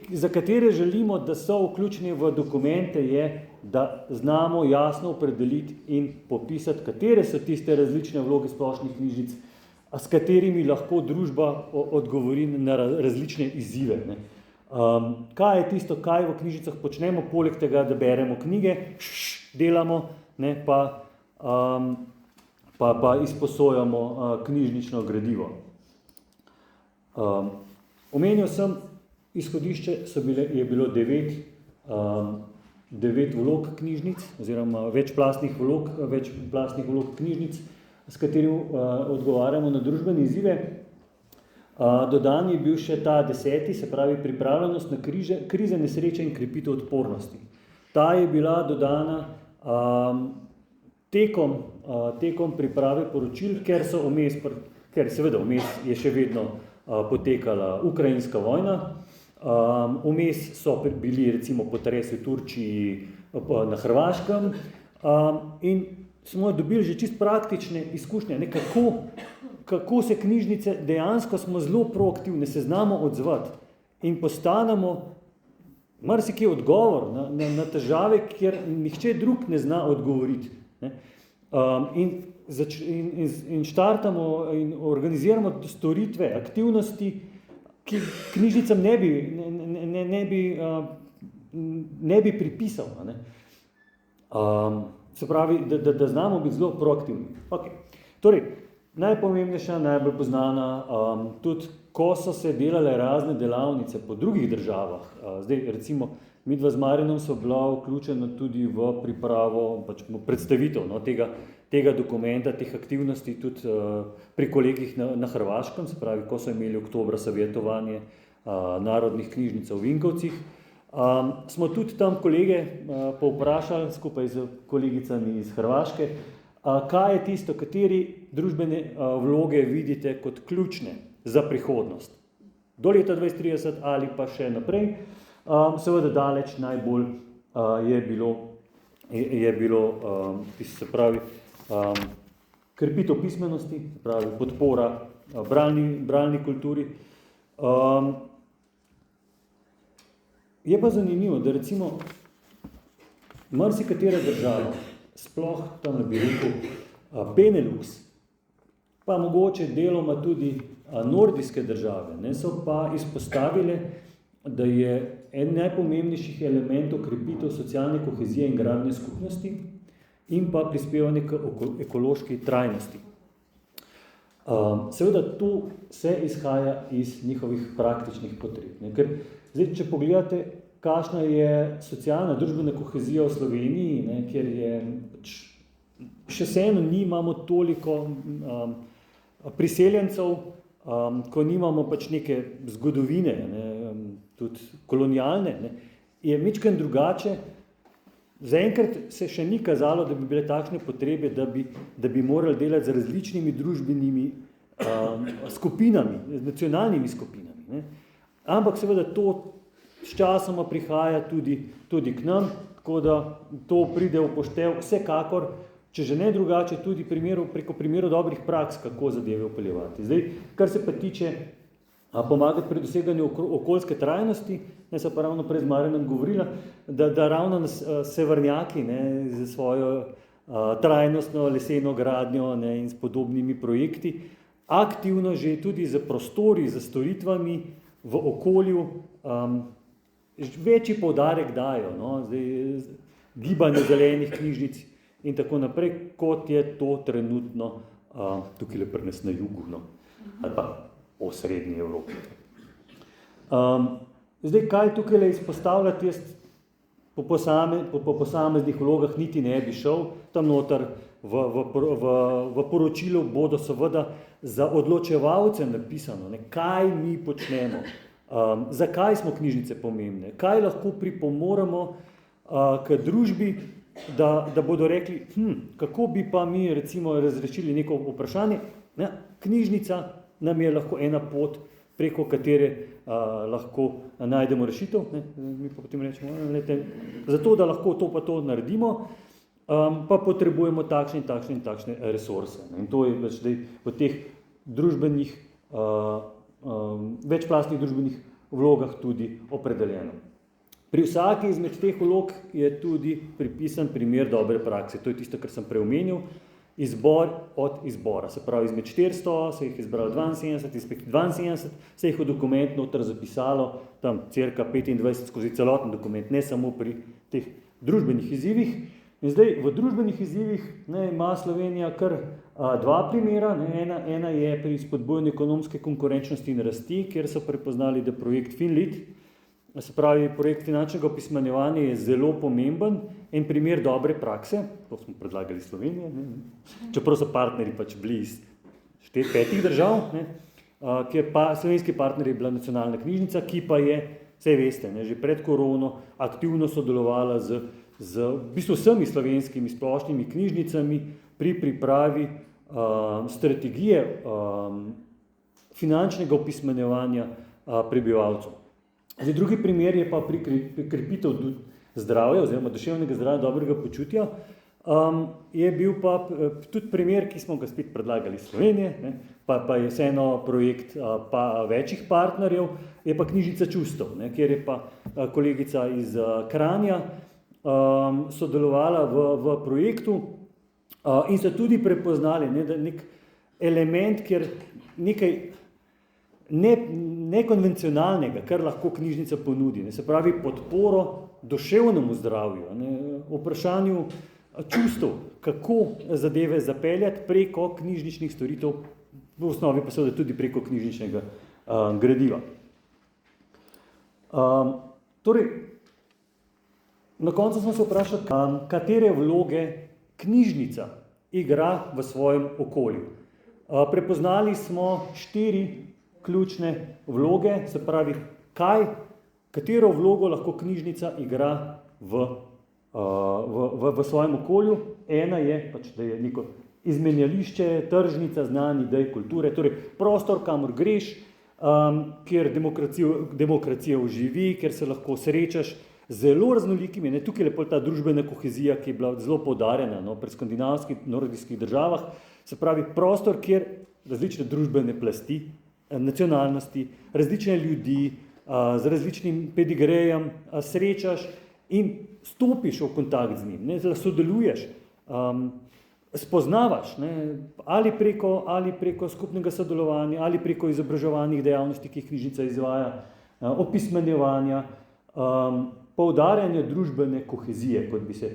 za katere želimo, da so vključeni v dokumente, je, da znamo jasno opredeliti in popisati, katere so tiste različne vloge splošnih knjižnic, s katerimi lahko družba odgovori na različne izzive. Kaj je tisto, kaj v knjižnicah počnemo, poleg tega, da beremo knjige, delamo, pa izposojamo knjižnično gradivo. Omenil sem, izhodišče je bilo 9 vlog knjižnic, oziroma večplastnih vlog knjižnic, s katerim odgovarjamo na družbene izzive. Dodan je bil še ta 10, se pravi pripravljenost na krize, nesreče in krepitev odpornosti. Ta je bila dodana tekom priprave poročil, ker seveda vmes je še vedno potekala ukrajinska vojna, vmes so bili recimo potresi v Turčiji, na Hrvaškem, in smo dobili že čisto praktične izkušnje, kako se knjižnice, dejansko smo zelo proaktivne, se znamo odzvati in postanemo marsikaj odgovor na težave, kjer nihče drug ne zna odgovoriti. In štartamo in organiziramo storitve, aktivnosti, ki knjižnicam ne bi pripisal. Se pravi, da znamo biti zelo proaktivni. Okay. Torej, najpomembnejša, najbolj poznana, tudi ko so se delale razne delavnice po drugih državah, zdaj recimo midva z Marjanom so bila vključena tudi v pripravo, predstavitev tega dokumenta, teh aktivnosti tudi pri kolegih na Hrvaškem, se pravi, ko so imeli oktobra savjetovanje narodnih knjižnic v Vinkovcih. Smo tudi tam kolege povprašali skupaj z kolegicami iz Hrvaške, kaj je tisto, kateri družbene vloge vidite kot ključne za prihodnost. Do leta 2030 ali pa še naprej. Seveda daleč najbolj je bilo se pravi, krepitev pismenosti, se pravi, podpora bralni kulturi. Je pa zanimivo, da recimo marsikatera država, sploh tam bi rekel Benelux, pa mogoče deloma tudi nordijske države, so pa izpostavile, da je en najpomembnejših elementov krepitev socialne kohezije in gradnje skupnosti in pa prispevanje k ekološki trajnosti. Seveda tu se izhaja iz njihovih praktičnih potreb. Ker zdaj, če pogledate, kakšna je socialna družbena kohezija v Sloveniji, kjer je še vseeno nimamo toliko priseljencev, ko nimamo neke zgodovine, tudi kolonialne, je mičken drugače. Zaenkrat se še ni kazalo, da bi bile takšne potrebe, da bi morali delati z različnimi družbenimi skupinami, nacionalnimi skupinami. Ampak seveda to sčasoma prihaja tudi k nam, tako da to pride v poštev. Vsekakor če že ne drugače, tudi preko primerov dobrih praks, kako zadeve upeljevati. Zdaj, kar se pa tiče pomagati pri doseganju okoljske trajnosti, ne se pa ravno prej z Marjanom govorila, da ravno severnjaki, ne, z svojo trajnostno leseno gradnjo, ne, in s podobnimi projekti, aktivno že tudi za prostori, za storitvami v okolju večji poudarek dajo, no, zdaj, gibanje zelenih knjižnic in tako naprej, kot je to trenutno tukaj pri nas na jugu, no, ali pa o srednji Evropi. Zdaj, kaj tukaj izpostavljati, jaz po posameznih vlogah niti ne bi šel, tam noter v poročilu bodo seveda za odločevalce napisano, ne, kaj mi počnemo, zakaj smo knjižnice pomembne, kaj lahko pripomoremo k družbi, da bodo rekli, kako bi pa mi recimo razrešili neko vprašanje, ne, knjižnica nam je lahko ena pot, preko katere lahko najdemo rešitev, ne, mi pa potem rečemo, zato da lahko to pa to naredimo, pa potrebujemo takšne in takšne resurse. Ne. In to je zdaj v teh družbenih, večplastnih družbenih vlogah tudi opredeljeno. Pri vsaki izmed teh vlog je tudi pripisan primer dobre prakse. To je tisto, kar sem preomenil. Izbor od izbora. Se pravi, izmed 400 se jih izbralo 72, izmed 72 se jih v dokument noter zapisalo tam cirka 25 skozi celoten dokument, ne samo pri teh družbenih izzivih. In zdaj v družbenih izzivih, ne, ima Slovenija kar dva primera. Ne, ena je pri spodbujanju ekonomske konkurenčnosti in rasti, kjer so prepoznali, da projekt Finlit, se pravi, projekt finančnega opismenjevanja je zelo pomemben in primer dobre prakse, to smo predlagali Slovenije, čeprav so partnerji pač bili iz 5 držav, ne, kjer pa slovenski partner je bila Nacionalna knjižnica, ki pa je, saj veste, ne, že pred korono aktivno sodelovala z v bistvu vsemi slovenskimi splošnimi knjižnicami pri pripravi strategije finančnega opismenjevanja prebivalcev. Zdaj, drugi primer je pa pri krepitev zdravja oziroma duševnega zdravja, dobrega počutja, je bil pa tudi primer, ki smo ga spet predlagali Slovenije, ne, pa je vseeno projekt pa večjih partnerjev, je pa Knjižnica čustev, ne, kjer je pa kolegica iz Kranja sodelovala v projektu in so tudi prepoznali, ne, da nek element, kjer nekaj nekonvencionalnega, kar lahko knjižnica ponudi, ne, se pravi podporo duševnemu zdravju, ne, vprašanju čustev, kako zadeve zapeljati preko knjižničnih storitev, v osnovi pa seveda tudi preko knjižničnega gradiva. Torej, na koncu smo se vprašali, katere vloge knjižnica igra v svojem okolju. Prepoznali smo 4 ključne vloge, se pravi, katero vlogo lahko knjižnica igra v svojem okolju. Ena je, pač, da je neko izmenjališče, tržnica, znanj, idej, kulture, torej prostor, kamor greš, kjer demokracija oživi, kjer se lahko srečaš zelo raznolikimi, ne, tukaj je lepo ta družbena kohezija, ki je bila zelo poudarjena, no, pri skandinavskih, nordijskih državah, se pravi prostor, kjer različne družbene plasti, nacionalnosti, različne ljudi, z različnim pedigrejem srečaš in stopiš v kontakt z njim, ne, sodeluješ, spoznavaš, ne, ali preko skupnega sodelovanja, ali preko izobraževalnih dejavnosti, ki jih knjižnica izvaja, opismenjevanja, poudarjanja družbene kohezije, kot bi se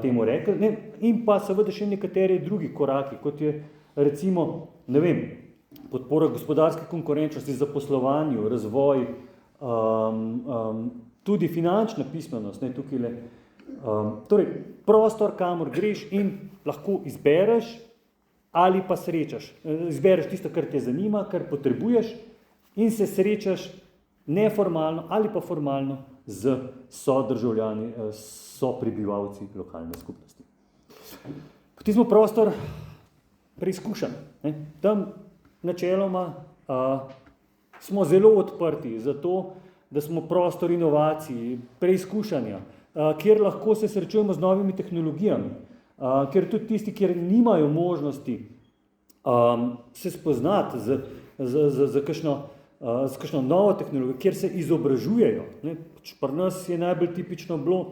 temu rekli, ne, in pa seveda še nekateri drugi koraki, kot je recimo, ne vem, podpora gospodarske konkurenčnosti, zaposlovanju, razvoj, tudi finančna pismenost, ne, tukaj torej prostor, kamor greš in lahko izbereš ali pa srečaš. Izbereš tisto, kar te zanima, kar potrebuješ in se srečaš neformalno ali pa formalno z sodržavljani, soprebivalci lokalne skupnosti. Potem smo prostor preizkušen. Tam načeloma smo zelo odprti za to, da smo prostor inovacij, preizkušanja, kjer lahko se srečujemo z novimi tehnologijami, ker tudi tisti, kjer nimajo možnosti se spoznati z kakšno novo tehnologijo, kjer se izobražujejo. Ne? Pri nas je najbolj tipično bilo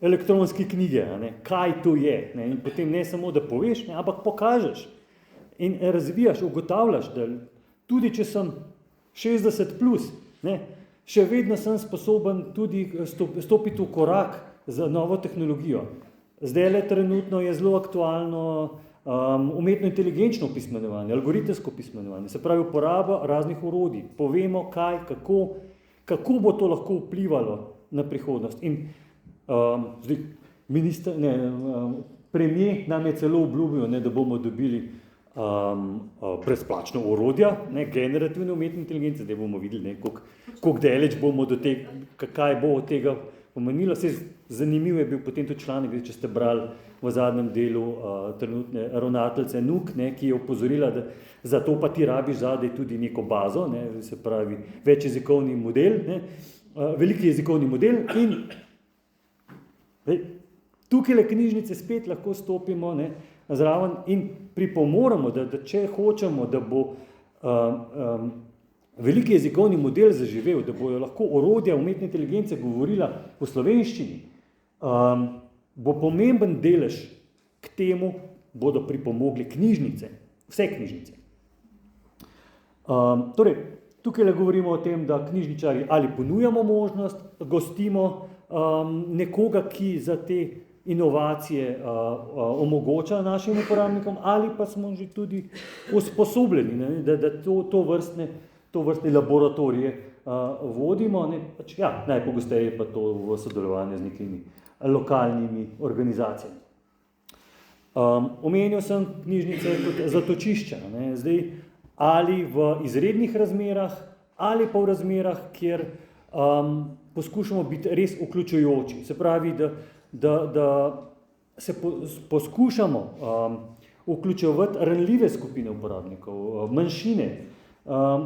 elektronske knjige, ne? Kaj to je. Ne? In potem ne samo, da poveš, ne? Ampak pokažeš in razvijaš, ugotavljaš, da tudi če sem 60 plus, ne? Še vedno sem sposoben tudi stopiti v korak za novo tehnologijo. Zdaj trenutno je zelo aktualno umetno inteligenčno pismenjevanje, algoritemsko pismenjevanje, se pravi uporaba raznih orodij. Povemo, kaj, kako bo to lahko vplivalo na prihodnost. In premier nam je celo obljubil, ne, da bomo dobili brezplačno orodja, ne, generativne umetne inteligence, da bomo videli, koliko daleč bomo do tega, kaj bo od tega pomenilo. Zanimiv je bil potem tudi članek, če ste brali v zadnjem delu trenutne ravnateljice NUK, ne, ki je opozorila, da za to pa ti rabiš zadaj tudi neko bazo, ne, se pravi večjezikovni model, ne, veliki jezikovni model in tukaj knjižnice spet lahko stopimo, ne, zraven in pripomoremo, da če hočemo, da bo veliki jezikovni model zaživel, da bojo lahko orodja umetne inteligence govorila po slovenščini, bo pomemben delež k temu bodo pripomogli knjižnice, vse knjižnice. Torej, tukaj govorimo o tem, da knjižničarji ali ponujamo možnost, gostimo nekoga, ki za te inovacije omogoča našim uporabnikom, ali pa smo že tudi usposobljeni, ne, da to vrstne laboratorije vodimo. Ne, pač, ja, najpogosteje pa to v sodelovanju z nekimi lokalnimi organizacijami. Omenil sem knjižnice kot zatočišča, ne, zdaj ali v izrednih razmerah, ali pa v razmerah, kjer poskušamo biti res vključujoči. Se pravi, da se poskušamo vključevati ranljive skupine uporabnikov, manjšine,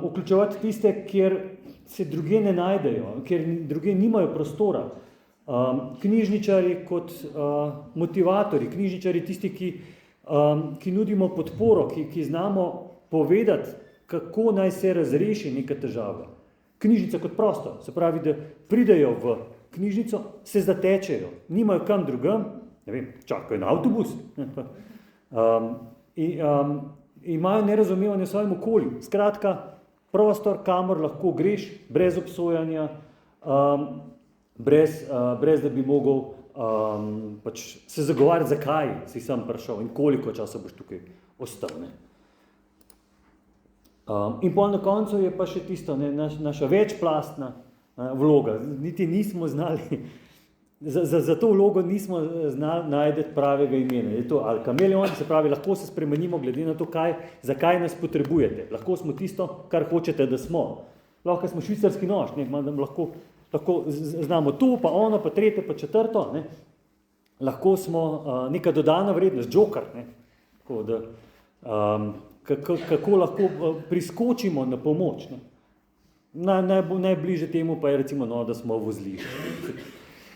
vključevati tiste, kjer se druge ne najdejo, kjer druge nimajo prostora. Knjižničarji kot motivatorji, knjižničarji tisti, ki nudimo podporo, ki znamo povedati, kako naj se razreši neka težava. Knjižnica kot prostor, se pravi, da pridejo v knjižnico, se zatečejo, nimajo kam drugam, ne vem, čakajo na avtobus, imajo nerazumevanje v svojem okolju. Skratka, prostor, kamor lahko greš, brez obsojanja, brez da bi mogel pač se zagovarjati, zakaj si sam prišel in koliko časa boš tukaj ostal. Ne. In pol na koncu je pa še tisto, ne, naša večplastna vloga. Niti nismo znali, za to vlogo nismo znali najti pravega imena. Je to ali kameleon, se pravi, lahko se spremenimo glede na to, zakaj nas potrebujete. Lahko smo tisto, kar hočete, da smo. Lahko smo švicarski nož, ne, lahko znamo to, pa ono, pa tretje, pa četrto. Ne. Lahko smo neka dodana vrednost, joker. Ne. Tako da, kako lahko priskočimo na pomoč. Ne. Najbliže temu pa je recimo, no, da smo vozlišče.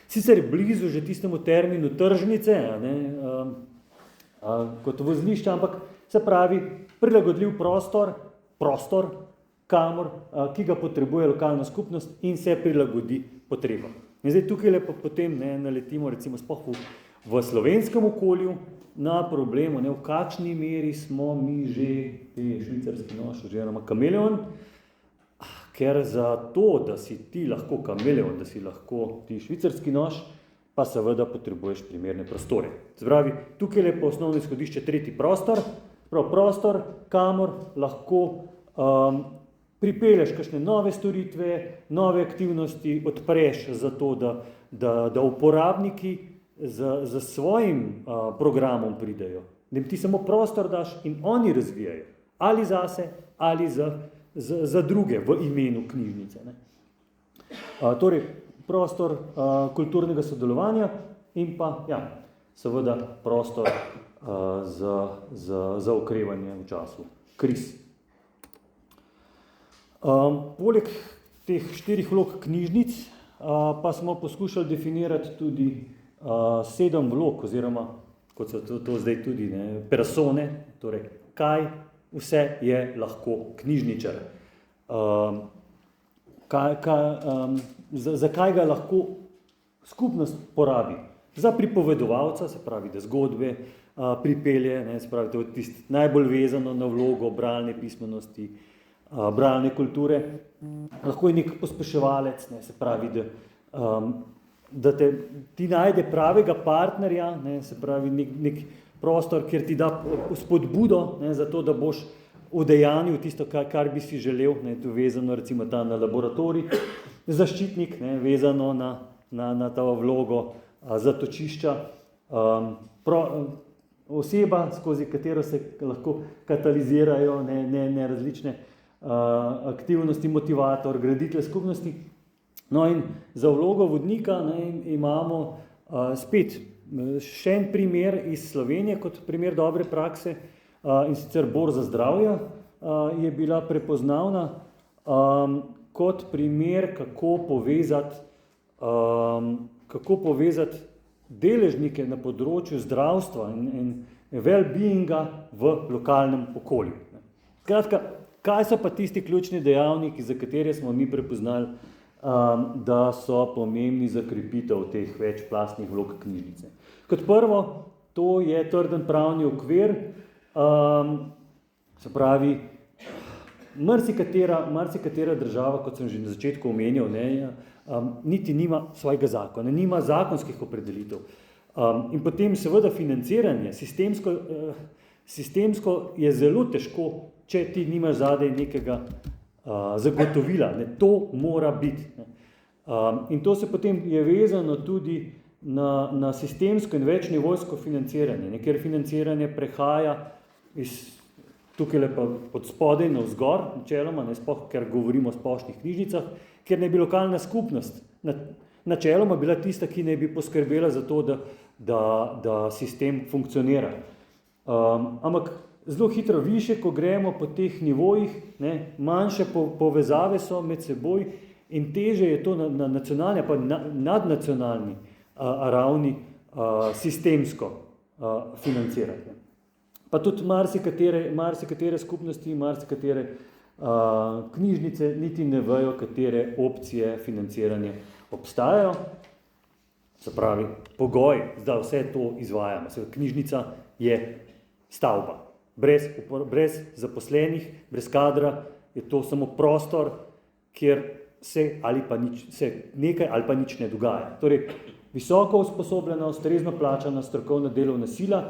Sicer blizu že tistemu terminu tržnice, ne, kot vozlišče, ampak se pravi prilagodljiv prostor, kamor, ki ga potrebuje lokalna skupnost in se prilagodi potrebam. In zdaj tukaj pa potem ne, naletimo recimo sploh v slovenskem okolju na problemu, ne, v kakšni meri smo mi že švicarski nož oziroma kameleon, ker za to, da si ti lahko kameleon, da si lahko ti švicarski nož, pa seveda potrebuješ primerne prostore. Zbravi, tukaj je pa osnovno izhodišče tretji prostor, prostor, kamor lahko pripelješ kakšne nove storitve, nove aktivnosti, odpreš za to, da uporabniki za svojim programom pridejo. Da jim ti samo prostor daš in oni razvijajo. Ali zase, ali za druge v imenu knjižnice. Ne. Torej, prostor kulturnega sodelovanja in pa, ja, seveda prostor za okrevanje v času kriz. Poleg teh 4 vlog knjižnic pa smo poskušali definirati tudi 7 vlog oziroma kot so to zdaj tudi, ne, persone, torej kaj vse je lahko knjižničar. Zakaj ga lahko skupnost porabi? Za pripovedovalca, se pravi, da zgodbe pripelje, ne, se pravi, to je tisto najbolj vezano na vlogo bralne pismenosti, bralne kulture. Lahko je nek pospeševalec, ne, se pravi, da ti najde pravega partnerja, ne, se pravi, nek prostor, kjer ti da spodbudo, ne, za to, da boš udejanil tisto, kar bi si želel, ne, to vezano recimo na laboratorij, zaščitnik, ne, vezano na ta vlogo zatočišča, oseba, skozi katero se lahko katalizirajo ne različne aktivnosti, motivator, graditelj skupnosti. No in za vlogo vodnika, ne, imamo spet še en primer iz Slovenije kot primer dobre prakse, in sicer Borza zdravja je bila prepoznavna kot primer, kako povezati deležnike na področju zdravstva in well-beinga v lokalnem okolju. Skratka, kaj so pa tisti ključni dejavniki, za katere smo mi prepoznali, da so pomembni za krepitev teh večplastnih vlog knjižnice? Kot prvo, to je trden pravni okvir, se pravi, marsikatera država, kot sem že na začetku omenil, ne, niti nima svojega zakona, nima zakonskih opredelitev. In potem seveda financiranje, sistemsko je zelo težko, če ti nimaš zadaj nekega zagotovila, ne, to mora biti. Ne. In to se potem je vezano tudi na sistemsko in večnivojsko financiranje, ne, ker financiranje prehaja tukaj pa od spodaj na vzgor, načeloma, ne, ker govorimo o splošnih knjižnicah, ker ne bi lokalna skupnost načeloma bila tista, ki ne bi poskrbela za to, da sistem funkcionira. Ampak zelo hitro više, ko gremo po teh nivojih, ne, manjše povezave so med seboj in teže je to na nacionalni pa nadnacionalni ravni sistemsko financirati. Pa tudi marsikatere skupnosti, marsikatere knjižnice niti ne vejo, katere opcije financiranja obstajajo. Se pravi, pogoj, da vse to izvajamo. Knjižnica je stavba. Brez zaposlenih, brez kadra je to samo prostor, kjer se nekaj ali pa nič ne dogaja. Torej, visoko usposobljena, ustrezno plačana strokovna delovna sila,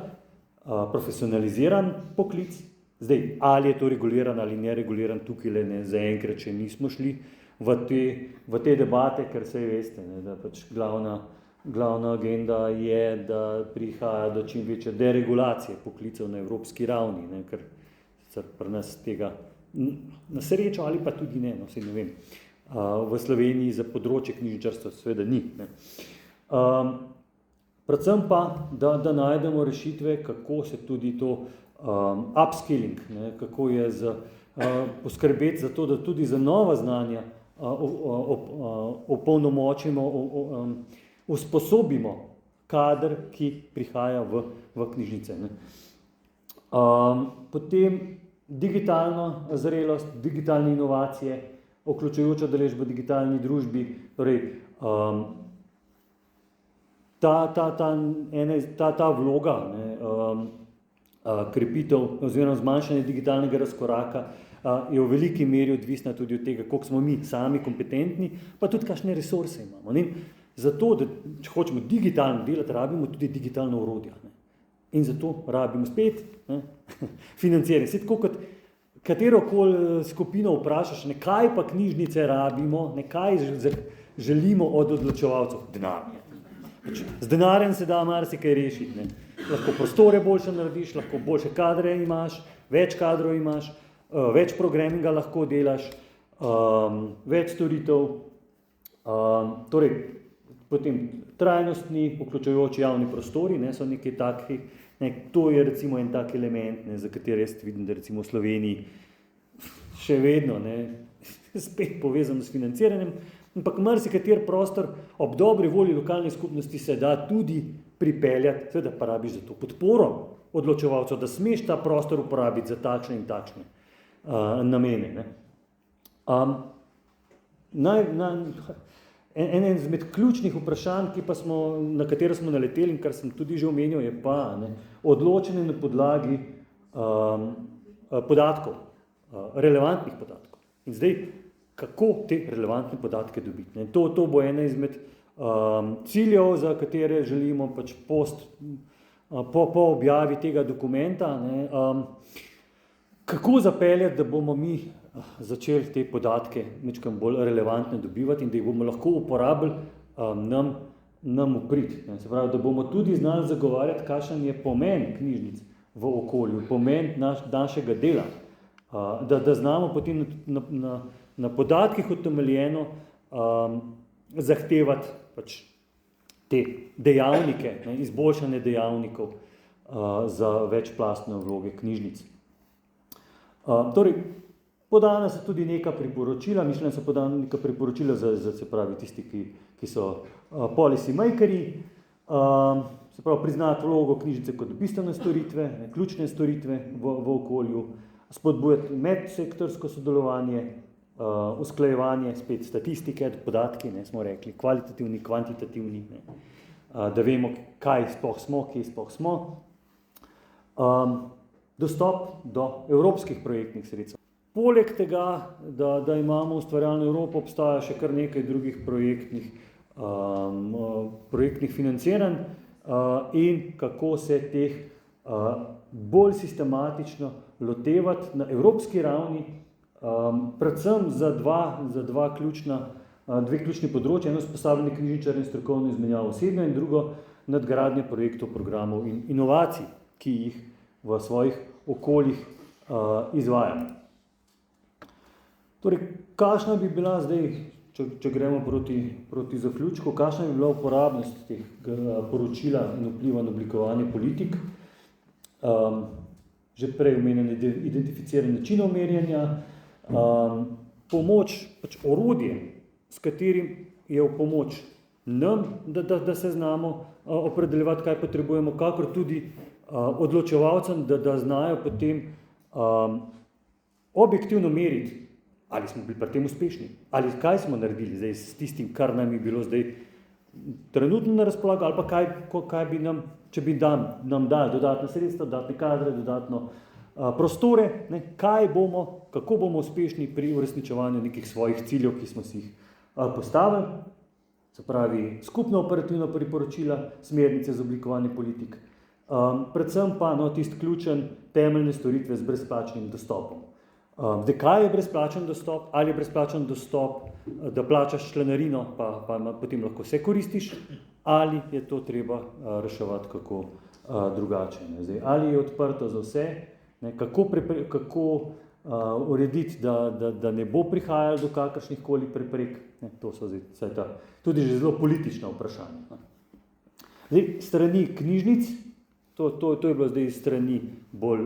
profesionaliziran poklic. Zdaj, ali je to reguliran ali nereguliran, tukaj le ne, zaenkrat še nismo šli v te debate, ker se veste, ne, da pač glavna agenda je, da prihaja do čim večje deregulacije poklicev na evropski ravni, ne, ker pri nas tega na srečo ali pa tudi ne, no, ne vem, v Sloveniji za področje knjižničarstva seveda ni. Ne. Predvsem pa, da najdemo rešitve, kako se tudi to upskilling, ne, kako je poskrbeti za to, da tudi za nova znanja opolnomočimo, usposobimo kader, ki prihaja v knjižnice. Ne. Potem digitalna zrelost, digitalne inovacije, vključujoča udeležba v digitalni družbi, torej ta vloga, ne, krepitev oziroma zmanjšanje digitalnega razkoraka je v veliki meri odvisna tudi od tega, koliko smo mi sami kompetentni, pa tudi kakšne resurse imamo. Ne. Zato, da če hočemo digitalno delati, rabimo tudi digitalno orodja. Ne. In zato rabimo spet financiranje. Saj tako kot katerokoli skupino vprašaš, ne, kaj pa knjižnice rabimo, ne, kaj želimo od odločevalcev, denar. Z denarjem se da marsikaj rešiti. Ne. Lahko prostore boljše narediš, lahko boljše kadre imaš, več kadrov imaš, več programinga lahko delaš, več storitev. Torej, potem trajnostni, vključujoči javni prostori, ne, so nekaj takih. Ne, to je recimo en tak element, ne, za kater jaz vidim, da recimo v Sloveniji še vedno, ne, spet povezano s financiranjem, ampak marsikater prostor ob dobri volji lokalne skupnosti se da tudi pripeljati, seveda pa rabiš za to podporo odločevalcev, da smeš ta prostor uporabiti za takšne in takšne namene. Ne. En izmed ključnih vprašanj, na katero smo naleteli in kar sem tudi že omenil, je pa odločanje na podlagi podatkov, relevantnih podatkov. In zdaj, kako te relevantne podatke dobiti? Ne? To bo ena izmed ciljev, za katere želimo pač po objavi tega dokumenta. Ne? Kako zapeljati, da bomo mi začeli te podatke nekaj bolj relevantne dobivati in da jih bomo lahko uporabili nam v prid. Se pravi, da bomo tudi znali zagovarjati, kakšen je pomen knjižnic v okolju, pomen našega dela, da znamo potem na podatkih utemeljeno zahtevati pač te dejavnike, izboljšanje dejavnikov za večplastne vloge knjižnic. Torej, podana so tudi neka priporočila, mišljeno so podana neka priporočila za se pravi tisti, ki so policy makerji, se pravi priznati vlogo knjižnice kot bistvene storitve, ključne storitve v okolju, spodbujati medsektorsko sodelovanje, usklajevanje, spet statistike, podatki, smo rekli, kvalitativni, kvantitativni, da vemo, kaj sploh smo, kje sploh smo. Dostop do evropskih projektnih sredstev. Poleg tega, da imamo Ustvarjalno Evropo, obstaja še kar nekaj drugih projektnih financiranj in kako se teh bolj sistematično lotevati na evropski ravni, predvsem za dve ključni področji, eno usposabljanje knjižničarjev in strokovno izmenjavo osebja in drugo nadgradnje projektov, programov in inovacij, ki jih v svojih okoljih izvajamo. Torej, kakšna bi bila zdaj, če gremo proti zaključku, kakšna bi bila uporabnost teh poročila in vpliva na oblikovanje politik? Že prej omenjene identificirane načinov merjenja, pomoč, pač orodje, s katerim je v pomoč nam, da se znamo opredeljevati, kaj potrebujemo, kakor tudi odločevalcem, da znajo potem objektivno meriti, ali smo bili pri tem uspešni, ali kaj smo naredili zdaj s tistim, kar nam je bilo zdaj trenutno na razpolago, ali pa kaj bi nam, če bi nam dali dodatne sredstva, dodatne kadre, dodatno prostore, kako bomo uspešni pri uresničevanju nekih svojih ciljev, ki smo si jih postavili, se pravi skupno operativno priporočila, smernice za oblikovanje politik, predvsem pa tisti ključen temeljne storitve z brezplačnim dostopom. Zdaj, kaj je brezplačen dostop? Ali je brezplačen dostop, da plačaš članarino, pa potem lahko vse koristiš, ali je to treba reševati kako drugače. Zdaj, ali je odprto za vse, kako urediti, da ne bo prihajalo do kakršnih koli preprek. To so zdaj tudi že zelo politična vprašanja. Zdaj, strani knjižnic, to je bilo zdaj strani bolj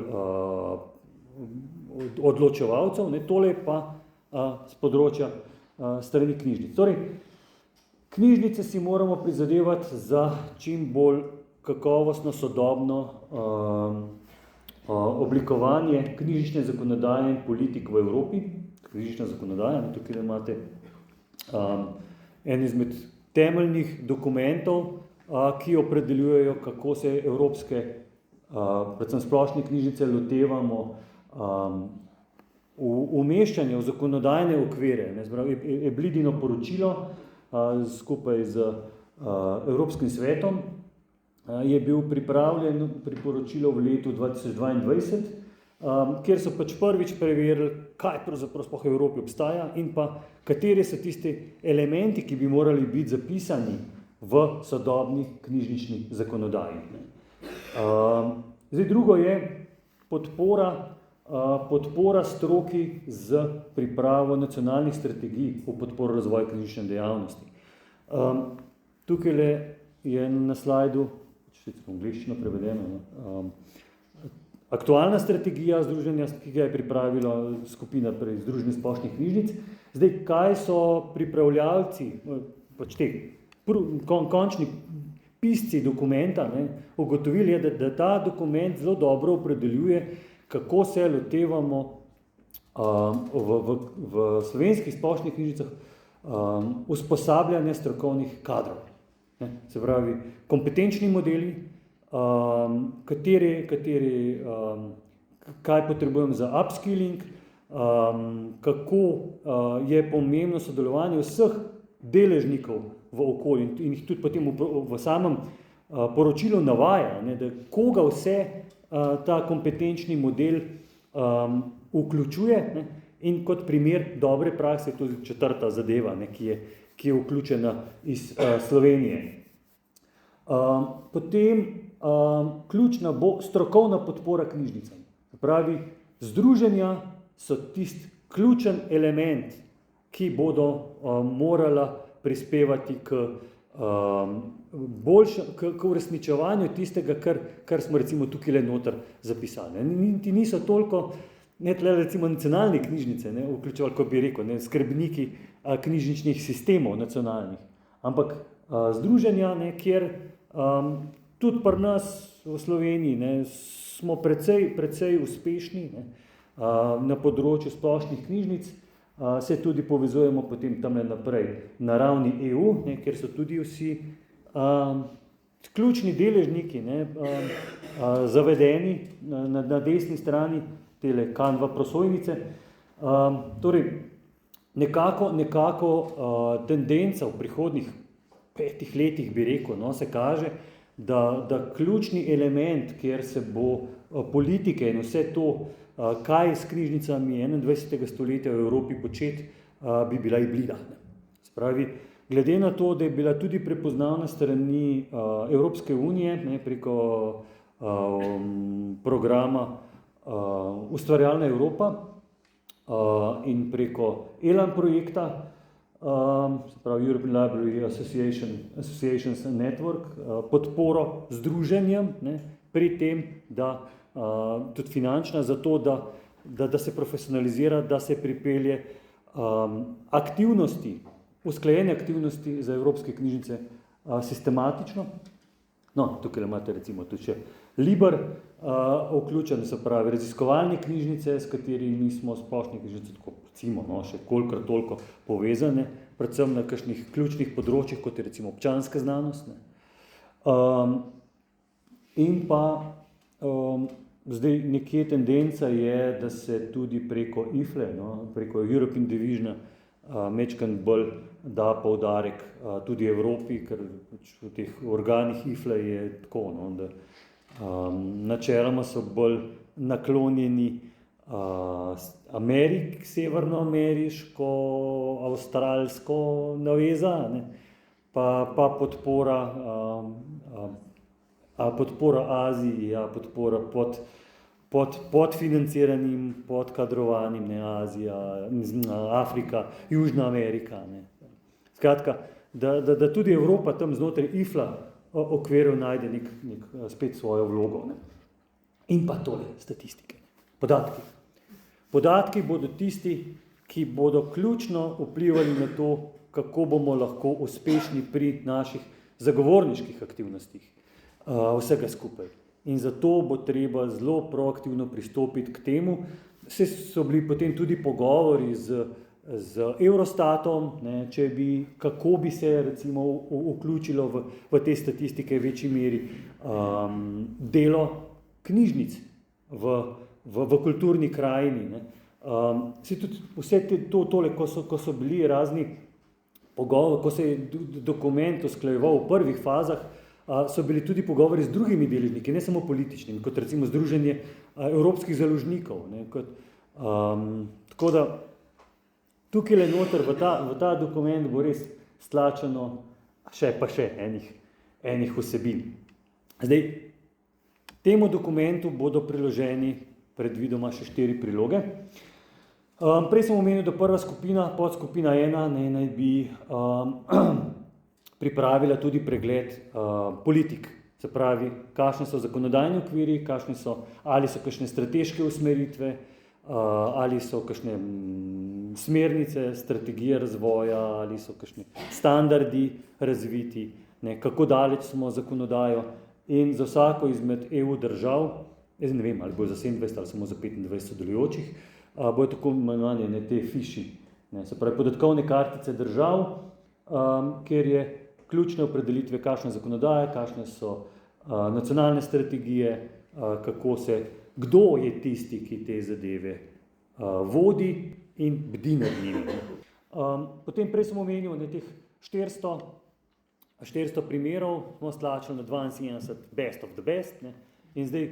odločevalcev, tole pa z področja strani knjižnic. Torej, knjižnice si moramo prizadevati za čim bolj kakovostno, sodobno oblikovanje knjižnične zakonodaje in politik v Evropi. Knjižnična zakonodaja, tukaj imate en izmed temeljnih dokumentov, ki opredeljujejo, kako se evropske, predvsem splošne knjižnice lotevamo umeščanja v zakonodajne okvire. Eblidino poročilo skupaj z Evropskim svetom je bil pripravljen priporočilo v letu 2022, kjer so pač prvič preverili, kaj pravzaprav sploh v Evropi obstaja in pa kateri so tisti elementi, ki bi morali biti zapisani v sodobni knjižnični zakonodaji. Zdaj, drugo je podpora stroki z pripravo nacionalnih strategij v podporo razvoja knjižnične dejavnosti. Tukaj je na slajdu, če v angleščino prevedeno, aktualna strategija združenja, ki ga je pripravila skupina Združenja splošnih knjižnic. Zdaj, kaj so pripravljalci, pač te končni pisci dokumenta ugotovili, da ta dokument zelo dobro opredeljuje, kako se lotevamo v slovenskih splošnih knjižnicah usposabljanja strokovnih kadrov. Se pravi, kompetenčni modeli, kaj potrebujem za upskilling, kako je pomembno sodelovanje vseh deležnikov v okolju in jih tudi potem v samem poročilu navaja, da koga vse ta kompetenčni model vključuje, in kot primer dobre prakse tudi četrta zadeva, ki je vključena iz Slovenije. Potem ključna bo strokovna podpora knjižnicam. Pravi, združenja so tisti ključen element, ki bodo morala prispevati k uresničevanju tistega, kar smo recimo tukaj le noter zapisali. Niti niso toliko, ne tle recimo nacionalne knjižnice, vključevali, kot bi rekel, skrbniki knjižničnih sistemov nacionalnih, ampak združenja, kjer tudi pri nas v Sloveniji smo precej uspešni na področju splošnih knjižnic, se tudi povezujemo potem tam naprej na ravni EU, kjer so tudi vsi ključni deležniki zavedeni na desni strani tele Canva prosojnice. Torej, nekako tendenca v prihodnjih 5 letih, bi rekel, se kaže, da ključni element, kjer se bo politike in vse to, kaj s knjižnicami 21. stoletja v Evropi početi, bi bila hibrida. Spravi, glede na to, da je bila tudi prepoznavna strani Evropske unije preko programa Ustvarjalna Evropa in preko ELAN projekta, se pravi European Library Associations Network, podporo združenjem pri tem, da tudi finančna, zato da se profesionalizira, da se pripelje aktivnosti, usklajene aktivnosti za evropske knjižnice sistematično. No, tukaj imate recimo tudi še Liber vključen, se pravi raziskovalne knjižnice, s katerimi smo splošne knjižnice tako recimo še kolikrat toliko povezane, predvsem na kakšnih ključnih področjih, kot je recimo občanska znanost. In pa zdaj nekje tendenca je, da se tudi preko IFLE, preko European Divisiona, mečkan bolj da poudarek tudi Evropi, ker v teh organih IFLE je tako, da načeloma so bolj naklonjeni severnoameriško, avstralsko naveza, pa podpora Aziji, podpora podfinanciranim, podkadrovanim, Azija, Afrika, Južna Amerika. Skratka, da tudi Evropa tam znotraj IFLA okvirov najde nek spet svojo vlogo. In pa tole, statistike, podatki. Podatki bodo tisti, ki bodo ključno vplivali na to, kako bomo lahko uspešni pri naših zagovorniških aktivnostih vsega skupaj. In zato bo treba zelo proaktivno pristopiti k temu. So bili potem tudi pogovori z Eurostatom, kako bi se recimo vključilo v te statistike v večji meri delo knjižnic v kulturni krajini. Vse tole, ko so bili razni pogovori, ko se je dokument usklajeval v prvih fazah, so bili tudi pogovori z drugimi deležniki, ne samo političnimi, kot recimo Združenje evropskih založnikov. Tako da tukaj le noter v ta dokument bo res stlačeno še enih vsebin. Zdaj, temu dokumentu bodo priloženi predvidoma še 4 priloge. Prej sem omenil, da prva skupina, podskupina 1, naj bi pripravila tudi pregled politik. Se pravi, kakšne so zakonodajni okviri, ali so kakšne strateške usmeritve, ali so kakšne smernice, strategije razvoja, ali so kakšni standardi razviti, ne, kako daleč smo zakonodajo in za vsako izmed EU držav, jaz ne vem, ali bo za 27 ali samo za 25 sodelujočih, bojo tako imenovane te fiši, ne, se pravi podatkovne kartice držav, kjer je ključne opredelitve, kakšna zakonodaja, kakšne so nacionalne strategije, kdo je tisti, ki te zadeve vodi in bdi nad njimi. Potem prej sem omenil teh 400 primerov, smo stlačili na 72 best of the best, ne, in zdaj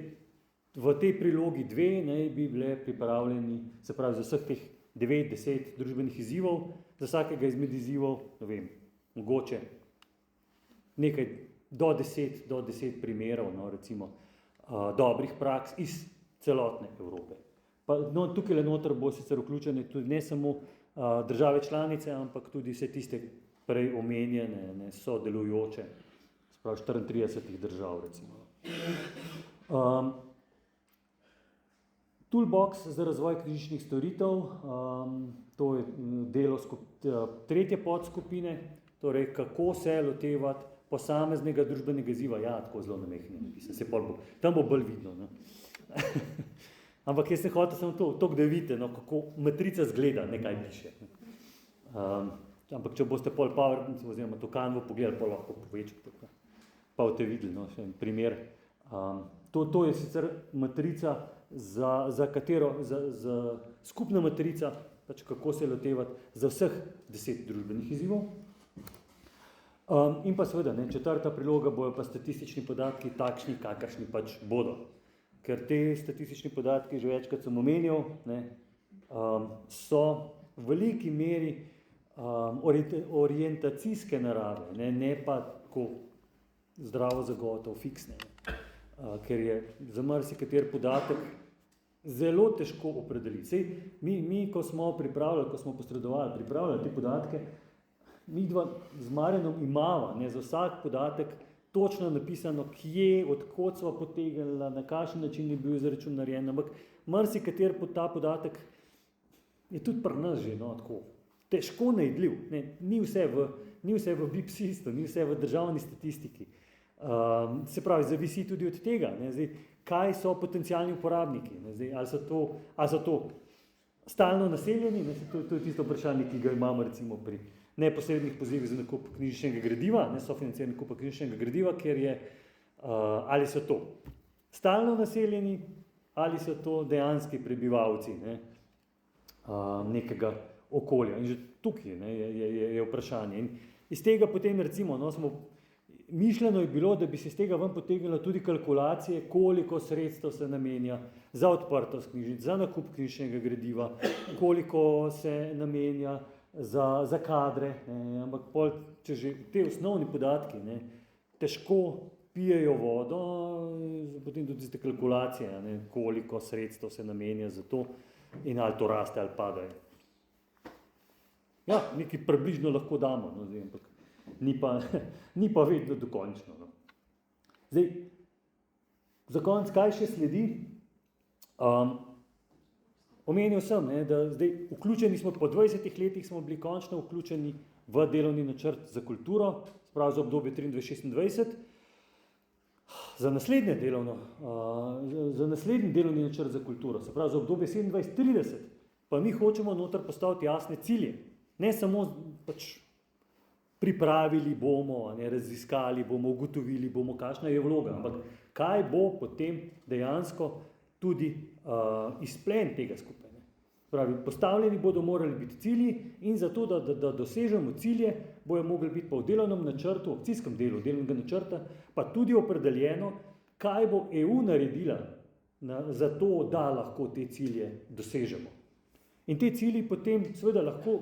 v tej prilogi 2 naj bi bile pripravljeni, se pravi za vseh teh 9-10 družbenih izzivov, za vsakega izmed izzivov, ne vem, mogoče nekaj do 10 primerov, no, recimo, dobrih praks iz celotne Evrope. Pa, no, tukaj noter bo sicer vključene tudi ne samo države članice, ampak tudi vse tiste prej omenjene, ne, sodelujoče, sprav 34 držav, recimo. Toolbox za razvoj knjižničnih storitev, to je delo tretje podskupine, torej kako se lotevati posameznega družbenega izziva, ja, tako zelo namehno napisano, tam bo bolj vidno. No. Ampak jaz sem hotel samo to, da vidite, no, kako matrica zgleda, ne kaj piše. Ampak če boste pol PowerPoint oziroma to Canvo pogledali, pol lahko povečate, pa boste videli, no, še en primer. To je sicer matrica, za skupna matrica, pač kako se lotevati za vseh 10 družbenih izzivov. In pa seveda, ne, 4. priloga bojo pa statistični podatki takšni, kakršni pač bodo. Ker te statistični podatki, že večkrat sem omenil, ne, so v veliki meri orientacijske narave, ne pa tako zdravo zagotov, fiksne. Ker je za marsikateri podatek zelo težko opredeliti. Sej, mi, ko smo pripravljali te podatke, mi dva z Marjanom imava, ne, za vsak podatek točno napisano, kje, odkot sva potegnila, na kakšen način je bil izračun narejen, ampak marsikateri ta podatek je tudi pri nas že, no, tako težko najdljiv. Ne, ni vse v BIPSIS-u, ni vse v državni statistiki. Se pravi, zavisi tudi od tega, ne, zdaj, kaj so potencialni uporabniki, ne, zdaj, ali so to stalno naseljeni, ne, to je tisto vprašanje, ki ga imamo recimo pri neposrednih pozivih za nakup knjižničnega gradiva, ne, sofinanciranje nakupa knjižničnega gradiva, ker je, ali so to stalno naseljeni, ali so to dejanski prebivalci, ne, nekega okolja. In že tukaj, ne, je vprašanje. In iz tega potem recimo, no, mišljeno je bilo, da bi se iz tega ven potegnilo tudi kalkulacije, koliko sredstev se namenja za odprtost knjižnic, za nakup knjižničnega gradiva, koliko se namenja za kadre, ne, ampak pol, če že te osnovni podatki, ne, težko pijejo vodo, potem tudi te kalkulacije, ne, koliko sredstev se namenja za to in ali to raste ali padajo. Ja, nekaj približno lahko damo, no, zdaj, ampak ni pa vedno dokončno. No. Zdaj, za konec, kaj še sledi? Omenil sem, ne, da zdaj vključeni smo, po 20 letih smo bili končno vključeni v delovni načrt za kulturo, sprav za obdobje 23-26, za naslednji delovni načrt za kulturo, se pravi za obdobje 27-30, pa mi hočemo noter postaviti jasne cilje. Ne samo pač pripravili bomo, ne, raziskali bomo, ugotovili bomo, kakšna je vloga, ampak kaj bo potem dejansko tudi izplen tega skupaj. Ne. Pravi, postavljeni bodo morali biti cilji in zato, da dosežemo cilje, bojo mogli biti pa v delovnem načrtu, v akcijskem delu delovnega načrta, pa tudi opredeljeno, kaj bo EU naredila za to, da lahko te cilje dosežemo. In te cilji potem seveda lahko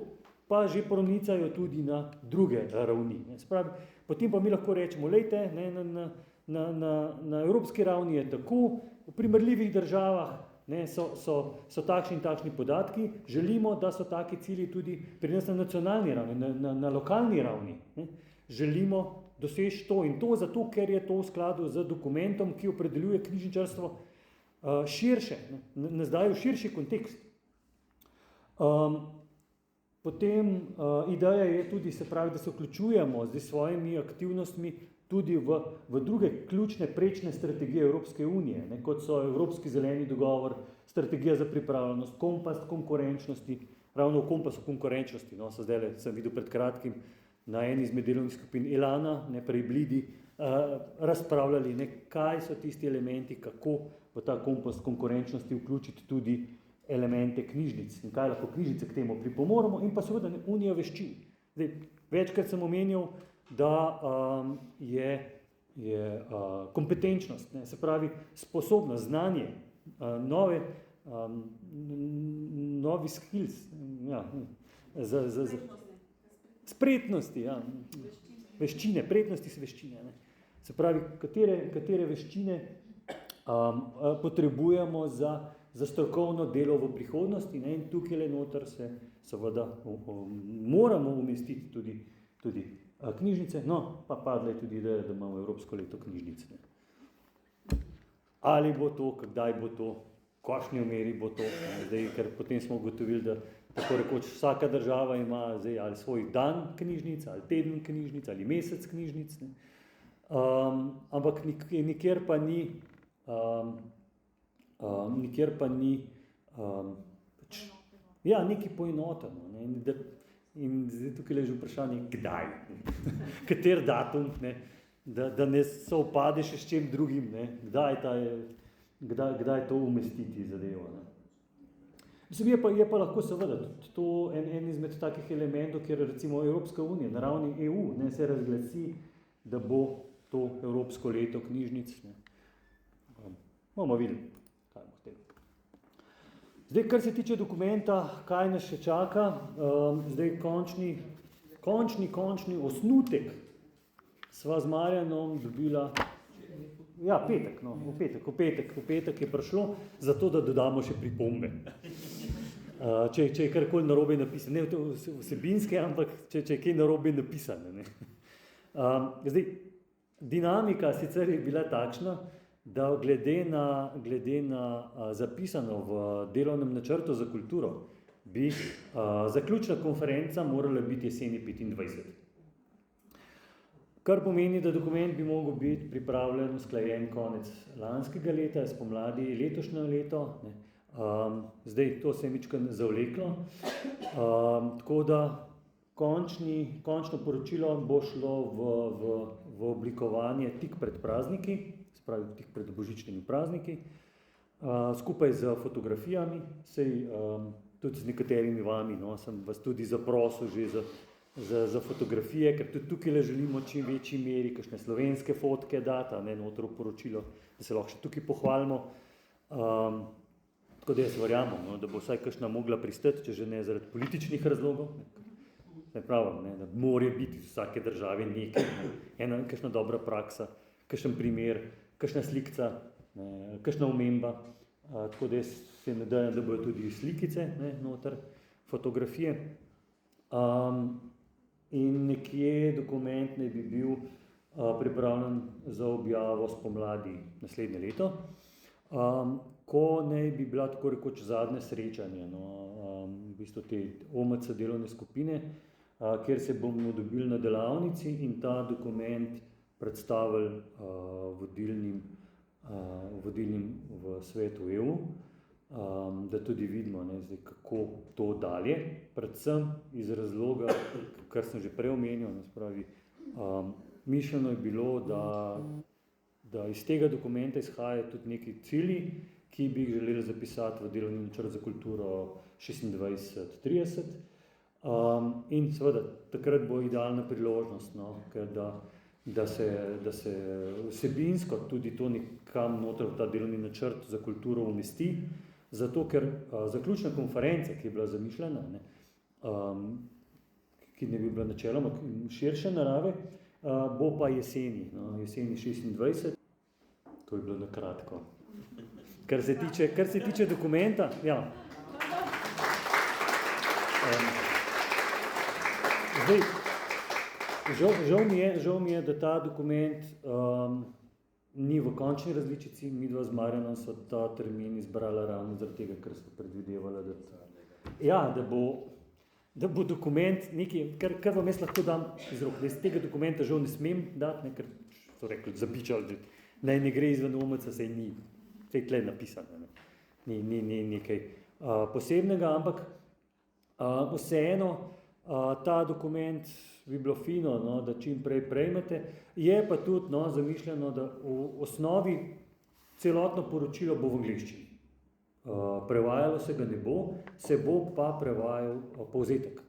pa že pronicajo tudi na druge ravni. Ne. Spravi, potem pa mi lahko rečemo, lejte, ne, na evropski ravni je tako, v primerljivih državah, ne, so takšni in takšni podatki, želimo, da so taki cilji tudi pri nas na nacionalni ravni, na lokalni ravni. Ne. Želimo doseči to in to, zato ker je to v skladu z dokumentom, ki opredeljuje knjižničarstvo širše, ne, zdaj v širši kontekst. Potem ideja je tudi, se pravi, da se vključujemo z svojimi aktivnostmi tudi v druge ključne prečne strategije Evropske unije, ne, kot so Evropski zeleni dogovor, strategija za pripravljenost, kompas konkurenčnosti, ravno v kompasu konkurenčnosti, no, sem videl pred kratkim na eni izmed delovnih skupin Elana, ne, prej Blidi, razpravljali, ne, kaj so tisti elementi, kako v ta kompas konkurenčnosti vključiti tudi elemente knjižnic in kaj lahko knjižnice k temu pripomoremo in pa seveda unija veščin. Zdaj, večkrat sem omenil, da je kompetenčnost, ne, se pravi sposobnost, znanje, novi skills, ja, spretnosti, ja, veščine, prednosti so veščine. Ne. Se pravi, katere veščine potrebujemo za strokovno delo v prihodnosti, ne, in tukaj le noter se seveda moramo umestiti tudi knjižnice, no, pa padla je tudi ideja, da imamo Evropsko leto knjižnic. Ne. Ali bo to, kdaj bo to, kakšni meri bo to, ne, zdaj, ker potem smo ugotovili, da tako rekoč vsaka država ima zdaj ali svoj dan knjižnic, ali teden knjižnic, ali mesec knjižnic, ne. Ampak nikjer pa ni ja, nekaj poenoteno, ne, in zdaj tukaj leži vprašanje, kdaj, kater datum, ne, da ne sovpade še s čem drugim, ne, kdaj to umestiti zadevo. Ne. Mislim, je pa lahko seveda to en izmed takih elementov, kjer recimo Evropska unija na ravni EU, ne, se razglasi, da bo to Evropsko leto knjižnic. Ne. Bomo videli, kaj bo tega. Zdaj, kar se tiče dokumenta, kaj nas še čaka, zdaj končni osnutek sva z Marjanom dobila, ja, petek, no, v petek je prišlo, zato da dodamo še pripombe. Če je karkoli narobe napisano, ne vsebinske, ampak če je kaj narobe napisano. Ne. Zdaj, dinamika sicer je bila takšna, da glede na zapisano v delovnem načrtu za kulturo bi zaključna konferenca morala biti jeseni 25. Kar pomeni, da dokument bi mogel biti pripravljen, usklajen konec lanskega leta, spomladi letošnje leto. Ne. Zdaj, to se je mičkeno zavleklo, tako da končno poročilo bo šlo v oblikovanje tik pred prazniki, se pravi tik pred božičnimi prazniki, skupaj z fotografijami, tudi z nekaterimi vami, no, sem vas tudi zaprosil že za fotografije, ker tudi tukaj želimo čim večji meri kakšne slovenske fotke dati, ne, noter v poročilo, da se lahko še tukaj pohvalimo. Tako da jaz verjamem, no, da bo vsaj kakšna mogla pristati, če že ne zaradi političnih razlogov. Ne pravim, ne, da mora biti v vsake državi nekaj, ne, kakšna dobra praksa, kakšen primer, kakšna slikca, ne, kakšna omemba. Tako da jaz se nadejam, da bojo tudi slikice, ne, noter, fotografije. In nekje dokument naj bi bil pripravljen za objavo spomladi naslednje leto, ko naj bi bila tako rekoč zadnje srečanje, no, v bistvu te OMC delovne skupine, kjer se bomo dobili na delavnici in ta dokument predstavili vodilnim v svetu EU, da tudi vidimo, ne, zdaj, kako to dalje, predvsem iz razloga, kar sem že prej omenil, ne, spravi, mišljeno je bilo, da iz tega dokumenta izhajajo tudi neki cilji, ki bi jih želeli zapisati v delovni načrt za kulturo 26-30. In seveda, takrat bo idealna priložnost, no, ker da se vsebinsko tudi to nekam noter v ta delovni načrt za kulturo umesti, zato ker zaključna konferenca, ki je bila zamišljena, ne, ki ne bi bila načeloma širše narave, bo pa jeseni 26. To je bilo na kratko. Kar se tiče dokumenta, ja. Zdaj, žal mi je, da ta dokument ni v končni različici, midva z Marjanom so ta termin izbrala ravno zaradi tega, ker so predvidevala, da bo, da bo dokument nekaj, kar vam jaz lahko dam iz rok. Jaz tega dokumenta žal ne smem dati, ker so rekli, zabičali, naj ne gre izven OMC, saj ni, saj tle napisano, ni nekaj posebnega, ampak vseeno ta dokument bi bilo fino, no, da čim prej prejmete. Je pa tudi zamišljeno, da v osnovi celotno poročilo bo v angleščini. Prevajalo se ga ne bo, se bo pa prevajal povzetek.